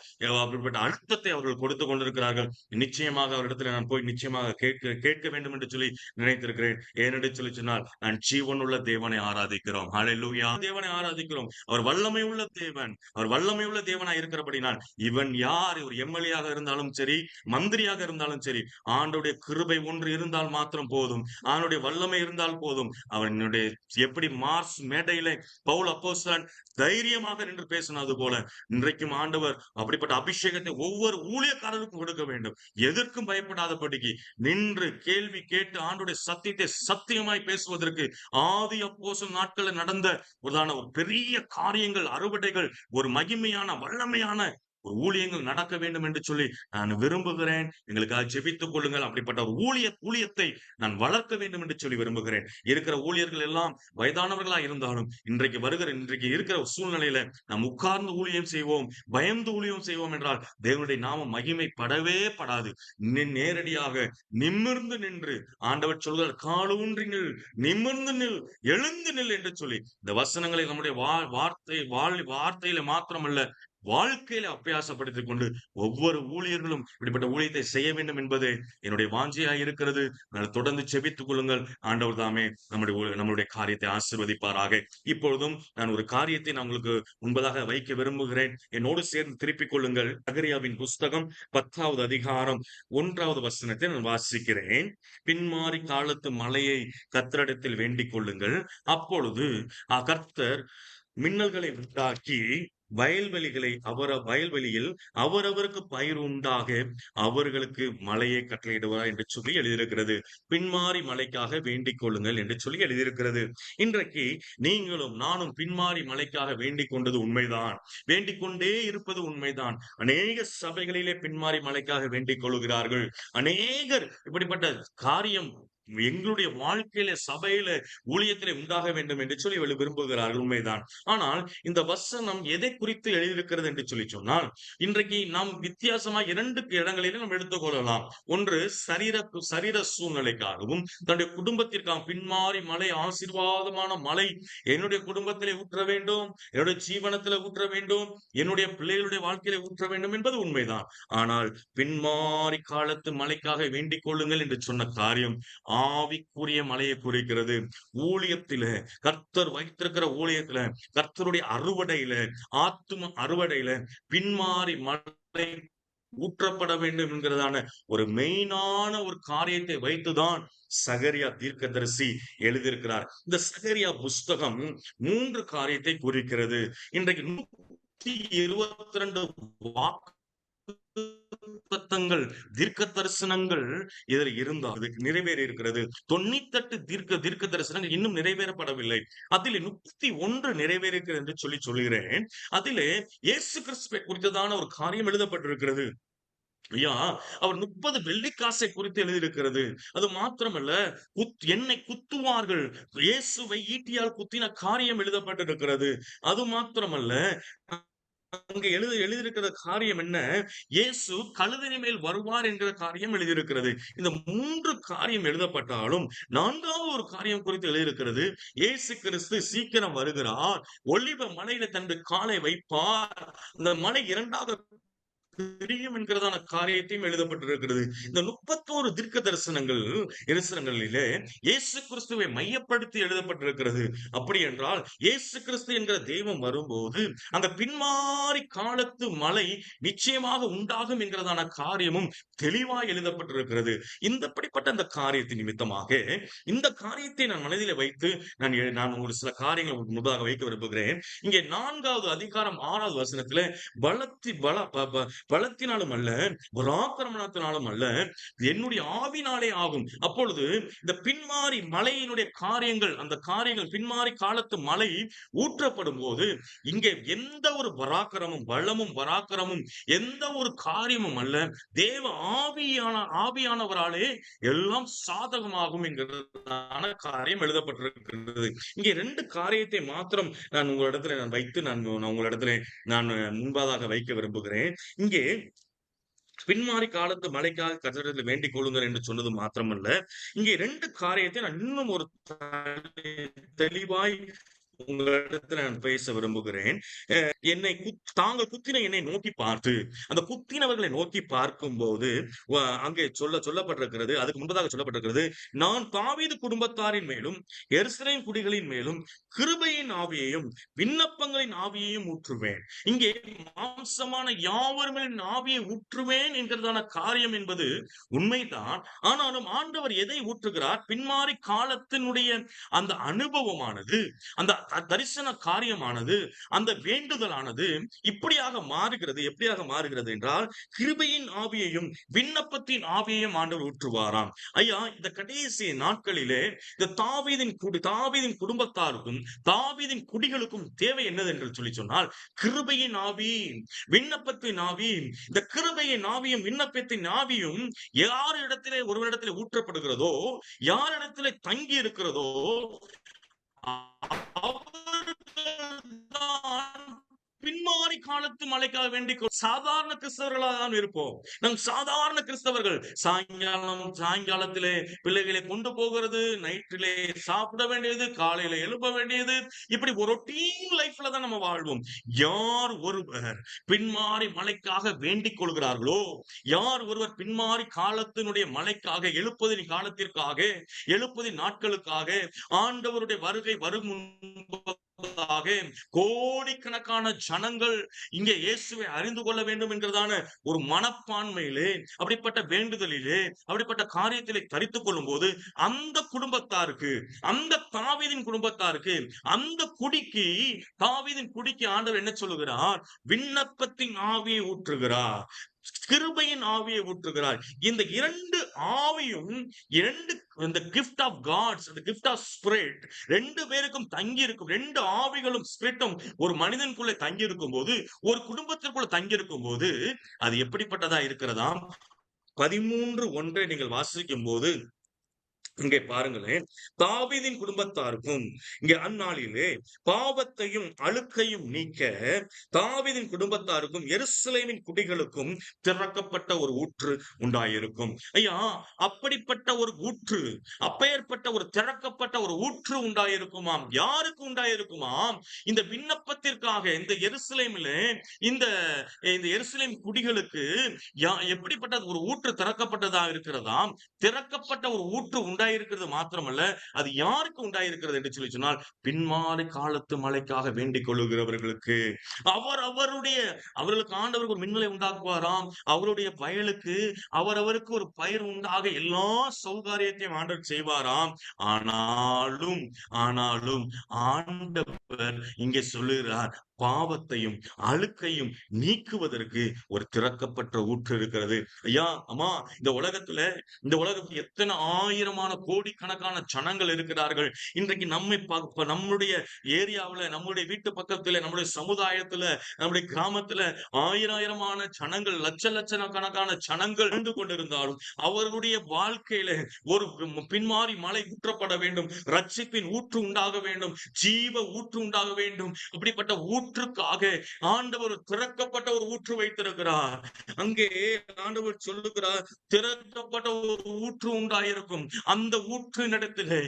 அப்படிப்பட்ட அழுத்தத்தை அவர்கள் கொடுத்து கொண்டிருக்கிறார்கள். நிச்சயமாக அவரிடத்துல நான் போய் நிச்சயமாக கேட்க கேட்க வேண்டும் என்று சொல்லி நினைத்திருக்கிறேன். ஏனென்று சொல்லி சொன்னால், நான் ஜீவனுள்ள தேவனை ஆராதிக்கிறோம். ஹalleluya. தேவனை ஆராதிக்கிறோம். அவர் வல்லமை உள்ள தேவன். அவர் வல்லமை உள்ள தேவனாய் இருக்கிறபடினால், இவன் யார், ஒரு எம்எல்ஏ ஆக இருந்தாலும் சரி, மந்திரியாக இருந்தாலும் சரி, ஆண்டவருடைய கிருபை ஒன்று இருந்தால் மாத்திரம் போதும். அவனுடைய வல்லமை இருந்தால் போதும். அவனுடைய எப்படி மார்ஸ் மேடையில பவுல் அப்போஸ்தலன் தைரியமாக நின்று பேசினது போல, இன்றைக்கும் ஆண்டவர் அப்படிப்பட்ட அபிஷேகத்தை ஒவ்வொரு ஊழியக்காரருக்கும் கொடுக்க வேண்டும். எதற்கும் பயப்படாதபடிக்கு நின்று கேள்வி கேட்டு ஆண்டவருடைய சத்தியத்தை சத்தியமாய் பேசுவதற்கு ஆதி அப்போஸ்தலர் நாட்களில் நடந்த ஒரு பெரிய காரியங்கள், அறுவடைகள், ஒரு மகிமையான வல்லமையான ஒரு ஊழியங்கள் நடக்க வேண்டும் என்று சொல்லி நான் விரும்புகிறேன். எங்களுக்காக ஜெபித்துக் கொள்ளுங்கள். அப்படிப்பட்ட ஒரு ஊழியத்தை நான் வளர்க்க வேண்டும் என்று சொல்லி விரும்புகிறேன். இருக்கிற ஊழியர்கள் எல்லாம் வயதானவர்களா இருந்தாலும், இன்றைக்கு இருக்கிற சூழ்நிலையில நாம் உட்கார்ந்து ஊழியம் செய்வோம், பயந்து ஊழியம் செய்வோம் என்றால் தேவனுடைய நாமம் மகிமைப்படவே படாது. நேரடியாக நிமிர்ந்து நின்று ஆண்டவர் சொல்கிறார், காலூன்றி நில், நிமிர்ந்து நில், எழுந்து நில் என்று சொல்லி இந்த வசனங்களை நம்முடைய வார்த்தையில மாத்திரமல்ல, வாழ்க்கையில அபியாசப்படுத்திக் கொண்டு ஒவ்வொரு ஊழியர்களும் இப்படிப்பட்ட ஊழியத்தை செய்ய வேண்டும் என்பது என்னுடைய வாஞ்சையாக இருக்கிறது. தொடர்ந்து செபித்துக் கொள்ளுங்கள். ஆண்டவர் தாமே நம்முடைய காரியத்தை ஆசீர்வதிப்பாராக. இப்பொழுதும் நான் ஒரு காரியத்தை நான் உங்களுக்கு முன்பதாக வைக்க விரும்புகிறேன். என்னோடு சேர்ந்து திருப்பிக் கொள்ளுங்கள். சகரியாவின் புஸ்தகம் 10வது அதிகாரம் 1வது வசனத்தை நான் வாசிக்கிறேன். பின்மாறி காலத்து மழையை கர்த்தரிடத்தில் வேண்டிக் கொள்ளுங்கள். அப்பொழுது கர்த்தர் மின்னல்களை உண்டாக்கி வயல்வெளியில் அவரவருக்கு பயிர் உண்டாக அவர்களுக்கு மழையை கட்டளையிடுவார் என்று சொல்லி எழுதியிருக்கிறது. பின்மாறி மழைக்காக வேண்டிக் கொள்ளுங்கள் என்று சொல்லி எழுதியிருக்கிறது. இன்றைக்கு நீங்களும் நானும் பின்மாறி மழைக்காக வேண்டிக் கொண்டது உண்மைதான், வேண்டிக் கொண்டே இருப்பது உண்மைதான். அநேக சபைகளிலே பின்மாறி மழைக்காக வேண்டிக் கொள்கிறார்கள். அநேகர் இப்படிப்பட்ட காரியம் எங்களுடைய வாழ்க்கையில, சபையில, ஊழியத்திலே உண்டாக வேண்டும் என்று சொல்லி விரும்புகிறார்கள். உண்மைதான். ஆனால் இந்த வசனம் எதை குறித்து எழுதியிருக்கிறது என்று சொல்லி சொன்னால், இன்றைக்கு நாம் வித்தியாசமா 2 இடங்களிலும் நாம் எடுத்துக்கொள்ளலாம். ஒன்று சரீர சூழ்நிலைக்காகவும், தன்னுடைய குடும்பத்திற்காக பின்மாறி மழை, ஆசீர்வாதமான மழை என்னுடைய குடும்பத்திலே ஊற்ற வேண்டும், என்னுடைய ஜீவனத்திலே ஊற்ற வேண்டும், என்னுடைய பிள்ளைகளுடைய வாழ்க்கையிலே ஊற்ற வேண்டும் என்பது உண்மைதான். ஆனால் பின்மாறி காலத்து மழைக்காக வேண்டிக் கொள்ளுங்கள் என்று சொன்ன காரியம் ஆவிக்குரிய மலையை குறிக்கிறது. ஊழியத்தில, கர்த்தர் வைத்திருக்கிற ஊழியத்தில, கர்த்தருடைய அறுவடையில, ஆத்தும அறுவடையில பின்மாறி மழை ஊற்றப்பட வேண்டும் என்கிறதான ஒரு மெயினான ஒரு காரியத்தை வைத்துதான் சகரியா தீர்க்கதரிசி எழுதியிருக்கிறார். இந்த சகரியா புஸ்தகம் 3 காரியத்தை குறிக்கிறது. இன்றைக்கு 122 வாக்கு தீர்க்க தரிசனங்கள் இதில் இருந்தால் நிறைவேறி இருக்கிறது. 98 தீர்க்க தரிசனங்கள் இன்னும் நிறைவேறப்படவில்லை. அதில் 31 நிறைவேறிருக்கிறது என்று சொல்லுகிறேன். அதிலே இயேசு கிறிஸ்துவை குறித்ததான ஒரு காரியம் எழுதப்பட்டிருக்கிறது. ஐயா, அவர் 30 வெள்ளிக்காசை குறித்து எழுதியிருக்கிறது. அது மாத்திரமல்ல, என்னை குத்துவார்கள், இயேசுவை ஈட்டியால் குத்தின காரியம் எழுதப்பட்டிருக்கிறது. அது மாத்திரமல்ல, அங்க எழுதியிருக்கிற காரியம் என்ன? இயேசு கழுதையின் மேல் வருவார் என்கிற காரியம் எழுதியிருக்கிறது. இந்த 3 காரியம் எழுதப்பட்டாலும் 4வது ஒரு காரியம் குறித்து எழுதியிருக்கிறது. இயேசு கிறிஸ்து சீக்கிரம் வருகிறார், ஒலிவ மலையில தன்னுடைய காலை வைப்பார், இந்த மலை 2ஆக பிரியும் என்கிறதான காரியத்தையும் எழுதப்பட்டிருக்கிறது. இந்த 31 தீர்க்க தரிசனங்களிலே இயேசு கிறிஸ்துவை மையப்படுத்தி எழுதப்பட்டிருக்கிறது. அப்படி என்றால் இயேசு கிறிஸ்து என்கிற தெய்வம் வரும்போது அந்த பின்மாறி காலத்து மழை நிச்சயமாக உண்டாகும் என்கிறதான காரியமும் தெளிவாய் எழுதப்பட்டிருக்கிறது. இந்தப்படிப்பட்ட அந்த காரியத்தின் நிமித்தமாக இந்த காரியத்தை நான் மனதிலே வைத்து நான் ஒரு சில காரியங்களை முன்பாக வைக்க விரும்புகிறேன். இங்கே 4வது அதிகாரம் 6வது வசனத்திலே பலத்தினாலும் அல்ல, பராக்கிரமத்தினாலும் அல்ல, என்னுடைய ஆவினாலே ஆகும். அப்பொழுது இந்த பின்மாறி மழையினுடைய காரியங்கள், அந்த காரியங்கள் பின்மாறி காலத்து மழை ஊற்றப்படும் போது இங்கே எந்த ஒரு பராக்கிரமும், பலமும், பராக்கிரமும், எந்த ஒரு காரியமும் அல்ல, தேவ ஆவியானவராலே எல்லாம் சாதகமாகும் என்கிறதான காரியம் எழுதப்பட்டிருக்கிறது. இங்கே 2 காரியத்தை மாத்திரம் நான் உங்களிடத்துல வைத்து நான் உங்களிடத்துல நான் முன்பதாக வைக்க விரும்புகிறேன். இங்கே பின்மாறி காலத்து மழைக்காக கர்த்தரிடத்தில் வேண்டிக் கொள்ளுங்கள் என்று சொன்னது மாத்திரமல்ல, இங்கே 2 காரியத்தை நான் இன்னும் ஒரு தெளிவாய் உங்களிடத்துல நான் பேச விரும்புகிறேன். என்னை தாங்கள் குத்தின என்னை நோக்கி பார்த்து, அந்த குத்தினவர்களை நோக்கி பார்க்கும் போது அங்கே சொல்லப்பட்டிருக்கிறது, அதுக்கு முன்பதாக சொல்லப்பட்டிருக்கிறது, நான் தாவீது குடும்பத்தாரின் மேலும் எருசலேம் குடிகளின் மேலும் கிருபையின் ஆவியையும் விண்ணப்பங்களின் ஆவியையும் ஊற்றுவேன். இங்கே மாம்சமான யாவர் மேலின் ஆவியை ஊற்றுவேன் என்கிறதான காரியம் என்பது உண்மைதான். ஆனாலும் ஆண்டவர் எதை ஊற்றுகிறார்? பின்மாறி காலத்தினுடைய அந்த அனுபவமானது, அந்த தரிசன காரியமானது, அந்த வேண்டுதலானது இப்படியாக மாறுகிறது. எப்படியாக மாறுகிறது என்றால், கிருபையின் ஆவியையும் விண்ணப்பத்தின் ஆவியையும் ஆண்டவர் ஊற்றுவாராம். ஐயா, இந்த கடைசி நாட்களிலே இந்த தாவீதின் குடும்பத்தாருக்கும் தாவீதின் குடிகளுக்கும் தேவை என்னது என்று சொல்லி சொன்னால், கிருபையின் ஆவி, விண்ணப்பத்தின் ஆவி. இந்த கிருபையின் ஆவியும் விண்ணப்பத்தின் ஆவியும் யார் இடத்திலே ஒருவரிடத்திலே ஊற்றப்படுகிறதோ, யார் இடத்திலே தங்கி இருக்கிறதோ பின்மாறி காலத்து மழைக்காக வேண்டிக் சாதாரண கிறிஸ்தவர்களாக தான் இருப்போம். நம் சாதாரண கிறிஸ்தவர்கள் சாயங்காலத்திலே பிள்ளைகளை கொண்டு போகிறது, நைட்டிலே சாப்பிட வேண்டியது, காலையில எழுப்ப வேண்டியது, இப்படி ஒரு ரொட்டீன் லைஃப்ல தான் நம்ம வாழ்வோம். யார் ஒருவர் பின்மாறி மழைக்காக வேண்டிக் கொள்கிறார்களோ, யார் ஒருவர் பின்மாறி காலத்தினுடைய மழைக்காக, எழுப்பதின் காலத்திற்காக, எழுப்பதின் நாட்களுக்காக, ஆண்டவருடைய வருகை வரும் கோடிக்கணக்கான ஜனங்கள் இங்கே இயேசுவை அறிந்து கொள்ள வேண்டும் என்கிறதான ஒரு மனப்பான்மையிலே, அப்படிப்பட்ட வேண்டுதலிலே, அப்படிப்பட்ட காரியத்திலே தரித்துக் கொள்ளும் போது அந்த குடும்பத்தாருக்கு, அந்த தாவீதின் குடும்பத்தாருக்கு, அந்த தாவீதின் குடிக்கு ஆண்டவர் என்ன சொல்லுகிறார்? விண்ணப்பத்தின் ஆவியை ஊற்றுகிறார், கிருபையின் ஆவியை ஊற்றுகிறார். இந்த 2 ஆவியும், இந்த கிஃப்ட் ஆஃப் காட்ஸ், அந்த கிஃப்ட் ஆஃப் ஸ்பிரிட் 2 பேருக்கும் தங்கி இருக்கும். 2 ஆவிகளும் ஸ்பிரிட்டும் ஒரு மனிதனுக்குள்ளே தங்கி இருக்கும் போது, ஒரு குடும்பத்திற்குள்ள தங்கி இருக்கும் போது, அது எப்படிப்பட்டதா இருக்கிறதாம்? 13:1 நீங்கள் வாசிக்கும் போது இங்கே பாருங்களேன், தாவீதின் குடும்பத்தாருக்கும் இங்கே அந்நாளிலே பாவத்தையும் அழுக்கையும் நீக்க தாவீதின் குடும்பத்தாருக்கும் எருசலேமின் குடிகளுக்கும் திறக்கப்பட்ட ஒரு ஊற்று உண்டாயிருக்கும். ஐயா, அப்படிப்பட்ட ஒரு ஊற்று, அப்பேற்பட்ட ஒரு திறக்கப்பட்ட ஒரு ஊற்று உண்டாயிருக்குமாம். யாருக்கு உண்டாயிருக்குமாம்? இந்த விண்ணப்பத்திற்காக, இந்த எருசலேமிலே, இந்த எருசலேம் குடிகளுக்கு எப்படிப்பட்ட ஒரு ஊற்று திறக்கப்பட்டதாக இருக்கிறதாம். திறக்கப்பட்ட ஒரு ஊற்று உண்டாயிருக்கிறது மாத்திரமல்ல, அது யாருக்கு உண்டாயிருக்கிறது என்று சொல்லி சொன்னால், பின்மாறி காலத்து மழைக்காக வேண்டிக் கொள்ளுகிறவர்களுக்கு. அவர்களுக்கு ஆண்டவருக்கு ஒரு மின்னலை உண்டாக்குவாராம். அவருடைய வயலுக்கு அவரவருக்கு ஒரு பயிர் உண்டாக எல்லா சௌகாரியத்தையும் ஆண்டவர் செய்வாராம். ஆனாலும் ஆண்டவர் இங்கே சொல்லுகிறார், பாவத்தையும் அழுக்கையும் நீக்குவதற்கு ஒரு திறக்கப்பட்ட ஊற்று இருக்கிறது. ஐயா, அம்மா, இந்த உலகத்துல எத்தனை ஆயிரமான கோடிக்கணக்கான ஜனங்கள் இருக்கிறார்கள். இன்றைக்கு நம்முடைய ஏரியாவில், நம்முடைய வீட்டு பக்கத்துல, நம்முடைய சமுதாயத்துல, நம்முடைய கிராமத்துல ஆயிரமான ஜனங்கள், லட்சக்கணக்கான ஜனங்கள் இருந்து கொண்டிருந்தாலும் அவர்களுடைய வாழ்க்கையில ஒரு பின்மாறி மழை ஊற்றப்பட வேண்டும், ரட்சிப்பின் ஊற்று உண்டாக வேண்டும், ஜீவ ஊற்று உண்டாக வேண்டும். அப்படிப்பட்ட ஊற்றுக்காக ஆண்டவர் திறக்கப்பட்ட ஒரு ஊற்று வைத்திருக்கிறார். அங்கே ஆண்டவர் சொல்லுகிறார், திறக்கப்பட்ட ஒரு ஊற்று உண்டாயிருக்கும். அந்த ஊற்றினிடத்திலே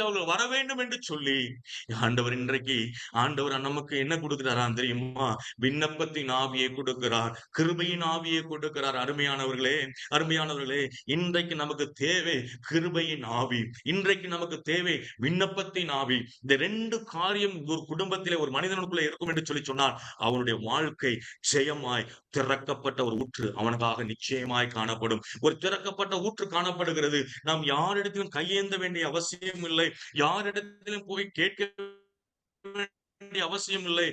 அவர்கள் வர வேண்டும் என்று சொல்லி ஆண்டவர் இன்றைக்கு நமக்கு என்ன கொடுக்கிறாராம் தெரியுமா? விண்ணப்பத்தின் ஆவியை கொடுக்கிறார், கிருபையின் ஆவியை கொடுக்கிறார். அருமையானவர்களே, இன்றைக்கு நமக்கு தேவை கிருபையின் ஆவி, இன்றைக்கு நமக்கு தேவை விண்ணப்பத்தின் ஆவி. இந்த 2 காரியம் ஒரு குடும்பத்திலே, ஒரு மனிதனுக்குள்ள இருக்கும் என்று சொல்லி சொன்னார், அவனுடைய வாழ்க்கை ஜெயமாய் திறக்கப்பட்ட ஒரு ஊற்று அவனுக்காக நிச்சயமாய் காணப்படும். ஒரு திறக்கப்பட்ட ஊற்று காணப்படுகிறது. நாம் யாரிடத்திலும் கையேந்த வேண்டிய அவசியம் இல்லை, யாரிடத்திலும் போய் கேட்க வேண்டிய அவசியம் இல்லை.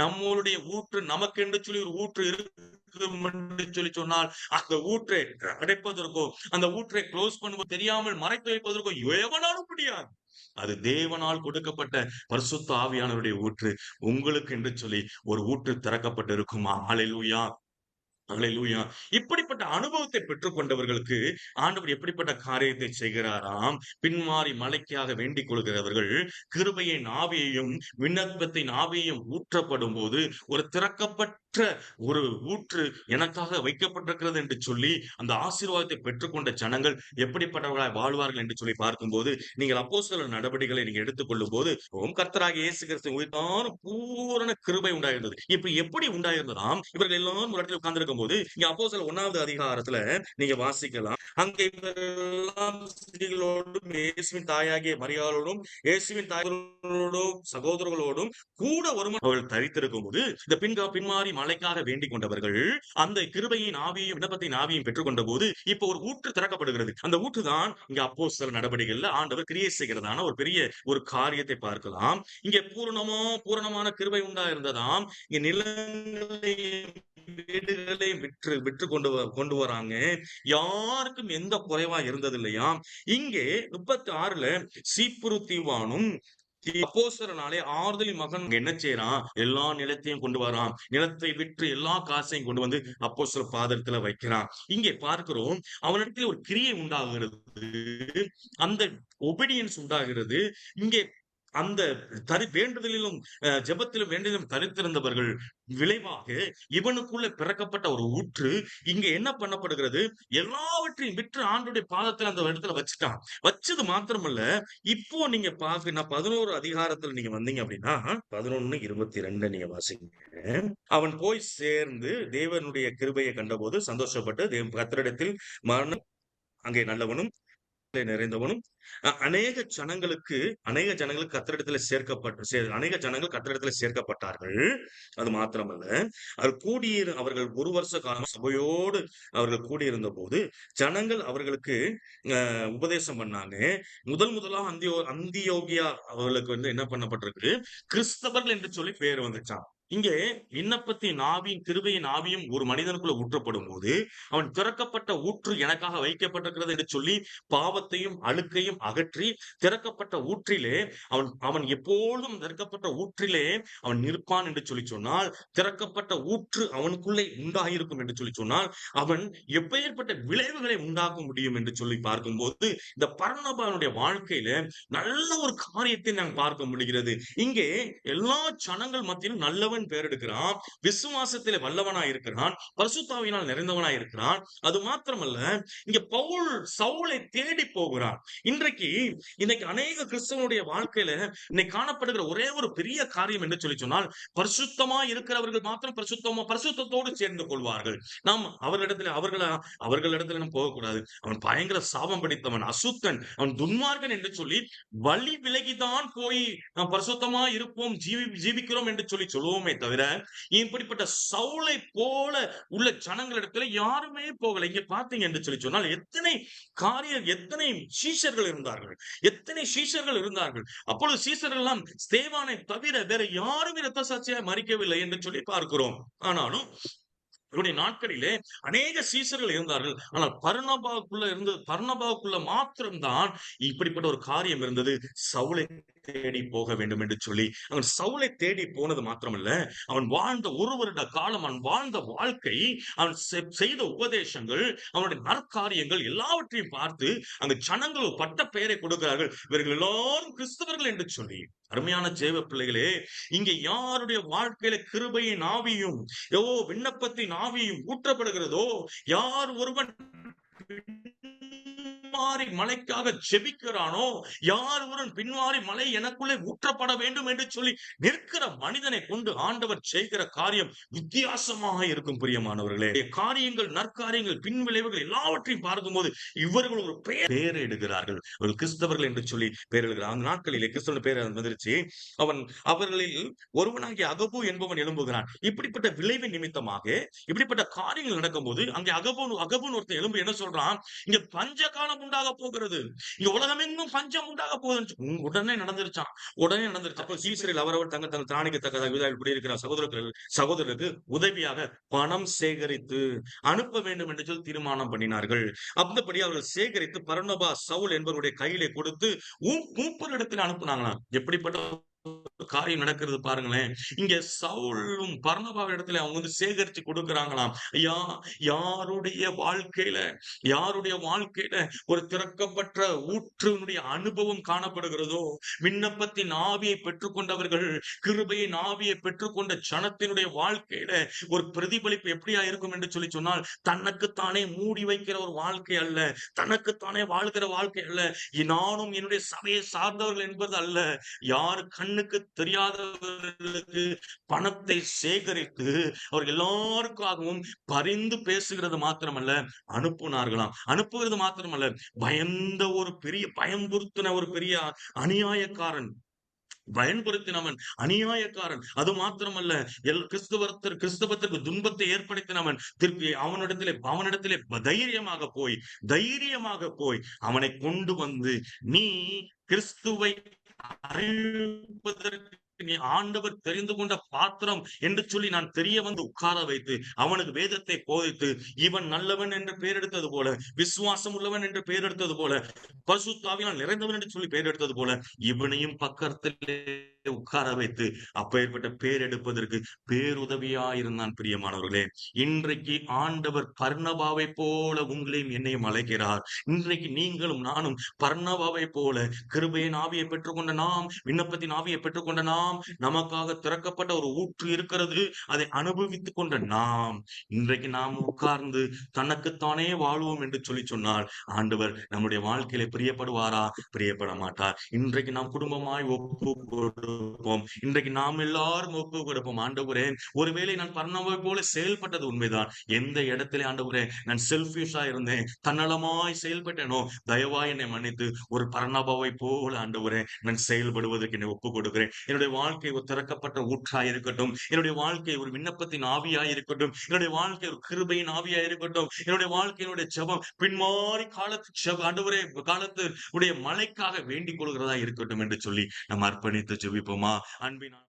நம்மளுடைய ஊற்று, நமக்கு என்று சொல்லி ஒரு ஊற்று என்று சொல்லி சொன்னால், அந்த ஊற்றை அடைப்பதற்கோ, அந்த ஊற்றை க்ளோஸ் பண்ணுவது தெரியாமல் மறைத்து வைப்பதற்கோ எவனாலும் முடியாது. அது தேவனால் கொடுக்கப்பட்ட பரிசுத்த ஆவியானவருடைய ஊற்று. உங்களுக்கு என்று சொல்லி ஒரு ஊற்று திறக்கப்பட்டு இருக்குமா? ஹalleluya. அல்லேலூயா! இப்படிப்பட்ட அனுபவத்தை பெற்றுக் கொண்டவர்களுக்கு ஆண்டவர் எப்படிப்பட்ட காரியத்தை செய்கிறாராம், பின்மாறி மழைக்காக வேண்டிக் கொள்கிறவர்கள் கிருபையின் ஆவியையும், விண்ணப்பத்தின் ஆவியையும் ஊற்றப்படும்போது, ஒரு திறக்கப்பட்ட ஒரு ஊற்று எனக்காக வைக்கப்பட்டிருக்கிறது என்று சொல்லி, அந்த ஆசீர்வாதத்தை பெற்றுக்கொண்ட ஜனங்கள் எப்படிப்பட்டவர்களாய் வாழ்வார்கள் என்று சொல்லி பார்க்கும்போது, நீங்கள் அப்போஸ்தலர் நடபடிகளை நீங்க எடுத்துக்கொள்ளும்போது, கர்த்தராகிய இயேசு கிறிஸ்துவின் உயிர்த்தான பூரண கிருபை உண்டாயிருந்தது. இப்ப எப்படி உண்டாயிருந்ததாம்? இவர்கள் எல்லாரும் ஒரு இடத்துல உட்கார்ந்திருக்கும்போது, இங்க அப்போஸ்தலர் 1வது அதிகாரத்துல நீங்க வாசிக்கலாம். அங்கே இவரெல்லாம் ஸ்திரீகளோடும், இயேசுவின் தாயாகிய மரியாளோடும், இயேசுவின் தாயாரோடும், சகோதரர்களோடும் கூட ஒருமனப்பட்டு அவர்கள் தரித்திருக்கும்போது, இந்த பின்மாறி மழைக்காக வேண்டிக் கொண்டவர்கள் அந்த கிருபையின் ஆவியையும், விண்ணப்பத்தின் ஆவியையும் பெற்றுக்கொண்ட போது, இப்போ ஒரு ஊற்று திறக்கப்படுகிறது. அந்த ஊற்று தான் இங்க அப்போஸ்தலர் நடபடிகள்ல ஆண்டவர் கிரியை செய்கிறதான ஒரு பெரிய ஒரு காரியத்தை பார்க்கலாம். இங்கே பூரணமான கிருபை உண்டாயிருந்ததாம். இங்க நிலங்களையும் வீடுகளையும் விற்று கொண்டு வராங்க. யாருக்கும் எந்த குறைவா இருந்தது இல்லையாம். இங்கே 36ல சீப்புரு தீவானும் அப்போஸ்தலனாலே ஆறுதலின் மகன் என்ன செய்யறான்? எல்லா நிலத்தையும் கொண்டு வரான். நிலத்தை விற்று எல்லா காசையும் கொண்டு வந்து அப்போஸ்தலர் பாதத்துல வைக்கிறான். இங்கே பார்க்கிறோம், அவனிடத்தில் ஒரு கிரியை உண்டாகிறது. அந்த ஒபீடியன்ஸ் உண்டாகிறது. இங்கே அந்த வேண்டுதலிலும் ஜெபத்திலும் வேண்டுதலும் தரித்திருந்தவர்கள் விளைவாக இவனுக்குள்ள பிறக்கப்பட்ட ஒரு ஊற்று இங்க என்ன பண்ணப்படுகிறது? எல்லாவற்றையும் விற்று ஆண்டவருடைய பாதத்துல அந்த இடத்துல வச்சுட்டான். வச்சது மாத்திரமல்ல, இப்போ நீங்க பாத்தீங்கன்னா 11 அதிகாரத்துல நீங்க வந்தீங்க அப்படின்னா 11:22 நீங்க வாசிங்க. அவன் போய் சேர்ந்து தேவனுடைய கிருபையை கண்டபோது சந்தோஷப்பட்டு கர்த்தரிடத்தில் மரணம் அங்கே நல்லவனும் நிறைந்தவனும் அநேக ஜனங்களுக்கு கர்த்தரிடத்தில் அநேக ஜனங்கள் கர்த்தரிடத்தில் சேர்க்கப்பட்டார்கள். அது மாத்திரமல்ல, அவர்கள் ஒரு வருஷ காலம் சபையோடு அவர்கள் கூடியிருந்த போது ஜனங்கள் அவர்களுக்கு உபதேசம் பண்ணாங்க. முதலா அந்தியோகியா அவர்களுக்கு என்ன பண்ணப்பட்டிருக்கு? கிறிஸ்தவர்கள் என்று சொல்லி பேர் வந்துச்சான். இங்கே விண்ணப்பத்தின் ஆவியும் கிருபையின் ஆவியும் ஒரு மனிதனுக்குள்ள ஊற்றப்படும் போது, அவன் திறக்கப்பட்ட ஊற்று எனக்காக வைக்கப்பட்டிருக்கிறது என்று சொல்லி பாவத்தையும் அழுக்கையும் அகற்றி திறக்கப்பட்ட ஊற்றிலே அவன் எப்பொழுதும் திறக்கப்பட்ட ஊற்றிலே அவன் நிற்பான் என்று சொல்லி சொன்னால், திறக்கப்பட்ட ஊற்று அவனுக்குள்ளே உண்டாயிருக்கும் என்று சொல்லி சொன்னால், அவன் எப்பேற்பட்ட விளைவுகளை உண்டாக்க முடியும் என்று சொல்லி பார்க்கும்போது, இந்த பர்னபாவினுடைய வாழ்க்கையில நல்ல ஒரு காரியத்தை நாங்கள் பார்க்க முடிகிறது. இங்கே எல்லா ஜனங்கள் மத்தியிலும் நல்லவன் பேர் எடுக்கிறான், விசுவாசத்திலே வல்லவனாய் இருக்கிறான், பரிசுத்தாவியினால் நிறைந்தவனாய் இருக்கிறான். அது மாத்திரமல்ல, இங்க பவுல் சவுலை தேடி போகிறான். இன்னைக்கு அநேக கிறிஸ்தவனுடைய வாழ்க்கையில இன்னைக்கு காணப்படுகிற ஒரே ஒரு பெரிய காரியம் என்று சொல்லி சொன்னால், பரிசுத்தமா இருக்கிறவர்கள் மாத்திரம் பரிசுத்தத்தோடு சேர்ந்து கொள்வார்கள். நாம் அவர்களிடத்துல நாம் போகக்கூடாது. அவன் பயங்கர சாபம் பிடித்தவன், அசுத்தன், அவன் துன்மார்க்கன் என்று சொல்லி வழி விலகிதான் போய் நாம் பரிசுத்தமா இருப்போம், ஜீவிக்கிறோம் என்று சொல்லி சொல்லுவோமே தவிர, இப்படிப்பட்ட சவுலை போல உள்ள ஜனங்களிடத்துல யாருமே போகல. இங்க பாத்தீங்க என்று சொல்லி சொன்னால், எத்தனை சீஷர்கள் இருந்தார்கள். அப்பொழுது சீஷர்கள் எல்லாம் ஸ்தேவானை தவிர வேற யாரும் இரத்த சாட்சியாய் மரிக்கவில்லை என்று சொல்லி பார்க்கிறோம். ஆனாலும் இவருடைய நாட்களிலே அநேக சீஷர்கள் இருந்தார்கள். ஆனால் பர்னபாவுக்குள்ள மாத்திரம்தான் இப்படிப்பட்ட ஒரு காரியம் இருந்தது. சவுலை தேடி போக வேண்டும் என்று சொல்லி அவன் சவுலை தேடி போனது மாத்திரமல்ல, அவன் வாழ்ந்த ஒரு வருட காலம், அவன் வாழ்ந்த வாழ்க்கை, அவன் செய்த உபதேசங்கள், அவனுடைய நற்காரியங்கள் எல்லாவற்றையும் பார்த்து அங்கு ஜனங்கள் பட்ட பெயரை கொடுக்கிறார்கள். இவர்கள் எல்லாரும் கிறிஸ்தவர்கள் என்று சொல்லி. அருமையான தேவ பிள்ளைகளே, இங்க யாருடைய வாழ்க்கையில கிருபையின் ஆவியும் விண்ணப்பத்தின் ஆவியும் ஊற்றப்படுகிறதோ, யார் ஒருவன் பின்மாறி மலைக்காக ஜெபிக்கிறானோ, யார் ஒருவன் பின்மாறி மலை எனக்குள்ளே ஊற்றப்பட வேண்டும் என்று சொல்லி நிற்கிற மனிதனை கொண்டு ஆண்டவர் செய்கிற காரியம் வித்தியாசமாக இருக்கும். பிரியமானவர்களே, காரியங்கள், நற்காரியங்கள், பின் விளைவுகள் எல்லாவற்றையும் பார்க்கும்போது இவர்கள் ஒரு பெயரை எடுக்கிறார்கள். ஒரு கிறிஸ்தவர்கள் என்று சொல்லி பெயர் எடுக்கிறார். அந்த நாட்களிலே கிறிஸ்தவன் பெயர் வந்துருச்சு. அவர்களில் ஒருவனாகிய அகபு என்பவன் எழும்புகிறான். இப்படிப்பட்ட விளைவின் நிமித்தமாக இப்படிப்பட்ட காரியங்கள் நடக்கும் போது அங்கே அகபுன்னு ஒருத்தன் எழும்பு என்ன சொல்றான்? இங்க பஞ்ச காலம் உண்டாக போகிறது. இங்க உலகமெங்கும் பஞ்சம் உண்டாக போகுது. உடனே நடந்துருச்சாம். உடனே நடந்துருச்சு. அப்ப சீசரில் அவரவர் தங்கள் தங்கள் திராணிக்கத்தக்கதாக யூதாவில் குடியிருக்கிற சகோதரருக்கு உதவியாக பணம் சேகரித்து அனுப்ப வேண்டும் என்று சொல்லி தீர்மானம் பண்ணினார்கள். அந்தபடி அவர்கள் சேகரித்து பர்னபா, சவுல் என்பவருடைய கையிலே கொடுத்து மூப்பரிடத்தில் அனுப்புனாங்களாம். எப்படிப்பட்ட காரியம் நடக்கிறது பாருங்களேன். இங்க சவுலும் பர்னபாவின் இடத்துல அவங்க வந்து சேகரிச்சு கொடுக்கிறாங்களாம். ஐயா, யாருடைய வாழ்க்கையில யாருடைய வாழ்க்கையில ஒரு திறக்கப்பட்ட ஊற்றினுடைய அனுபவம் காணப்படுகிறதோ, விண்ணப்பத்தின் ஆவியை பெற்றுக்கொண்டவர்கள், கிருபையின் ஆவியை பெற்றுக்கொண்ட ஜனத்தினுடைய வாழ்க்கையில ஒரு பிரதிபலிப்பு எப்படியா இருக்கும் என்று சொல்லி சொன்னால், தனக்குத்தானே மூடி வைக்கிற ஒரு வாழ்க்கை அல்ல, தனக்குத்தானே வாழ்கிற வாழ்க்கை அல்ல, நானும் என்னுடைய சபையை சார்ந்தவர்கள் என்பது அல்ல, யார் கண்ணுக்கு தெரியாதவர்களுக்கு பணத்தை சேகரித்து அவர் எல்லாருக்காகவும் பரிந்து பேசுகிறது மாத்திரமல்ல, அனுப்புனார்களாம். அனுப்புகிறது மாத்திரமல்ல, பயம்புறுத்தின ஒரு பெரிய அநியாயக்காரன், பயன்படுத்தினவன், அநியாயக்காரன். அது மாத்திரமல்ல, கிறிஸ்தவத்திற்கு துன்பத்தை ஏற்படுத்தினவன் திருப்பி அவனிடத்திலே தைரியமாக போய் அவனை கொண்டு வந்து, நீ கிறிஸ்துவை அறிவிப்பதற்கு நீ ஆண்டவர் தெரிந்து கொண்ட பாத்திரம் என்று சொல்லி நான் தெரிய வந்து உட்கார வைத்து அவனுக்கு வேதத்தை போதித்து, இவன் நல்லவன் என்று பெயர் எடுத்தது போல, விசுவாசம் உள்ளவன் என்று பெயர் எடுத்தது போல, பரிசுத்த ஆவியால் நிறைந்தவன் என்று சொல்லி பெயர் எடுத்தது போல, இவனையும் பக்கத்திலே உட்கார வைத்து அப்பேற்பட்ட பேர் எடுப்பதற்கு பேருதவியாயிருந்தான். பிரியமானவர்களே, இன்றைக்கு ஆண்டவர் பர்னபாவை போல உங்களையும் என்னையும் அழைக்கிறார். இன்றைக்கு நீங்களும் நானும் பர்னபாவை போல கிருபையின் ஆவியை பெற்றுக்கொண்ட நாம், விண்ணப்பத்தின் ஆவியை பெற்றுக்கொண்ட நாம், நமக்காக திறக்கப்பட்ட ஒரு ஊற்று இருக்கிறது, அதை அனுபவித்துக் கொண்ட நாம் இன்றைக்கு நாம் உட்கார்ந்து தனக்குத்தானே வாழ்வோம் என்று சொல்லி சொன்னால் ஆண்டவர் நம்முடைய வாழ்க்கையில பிரியப்படுவாரா? பிரியப்பட மாட்டார். இன்றைக்கு நாம் குடும்பமாய் ஒப்பு கொடுப்போம். இன்றைக்கு நாம் எல்லாரும் ஒப்பு கொடுப்போம். ஆண்டவரே, ஒருவேளை நான் பர்னபாவை போல செயல்பட்டது உண்மைதான். எந்த இடத்திலே ஆண்டவரே நான் செல்ஃபிஷா இருந்தேன், தன்னலமாய் செயல்பட்டேனோ, தயவாய் என்னை மன்னித்து ஒரு பர்னபாவை போல ஆண்டவரே நான் செயல்படுவதற்கு என்னை ஒப்பு கொடுக்கிறேன். என்னுடைய வாழ்க்கை ஒரு திறக்கப்பட்ட ஊற்றாய் இருக்கட்டும், என்னுடைய வாழ்க்கை ஒரு விண்ணப்பத்தின் ஆவியாய் இருக்கட்டும், என்னுடைய வாழ்க்கை ஒரு கிருபையின் ஆவியாய் இருக்கட்டும், என்னுடைய வாழ்க்கையினுடைய ஜெபம் பின்மாறி ஆண்டவரே காலத்து உடைய மழைக்காக வேண்டிக் கொள்கிறதா இருக்கட்டும் என்று சொல்லி நம்ம அர்ப்பணித்து ஜெபிப்போமா? அன்பினால்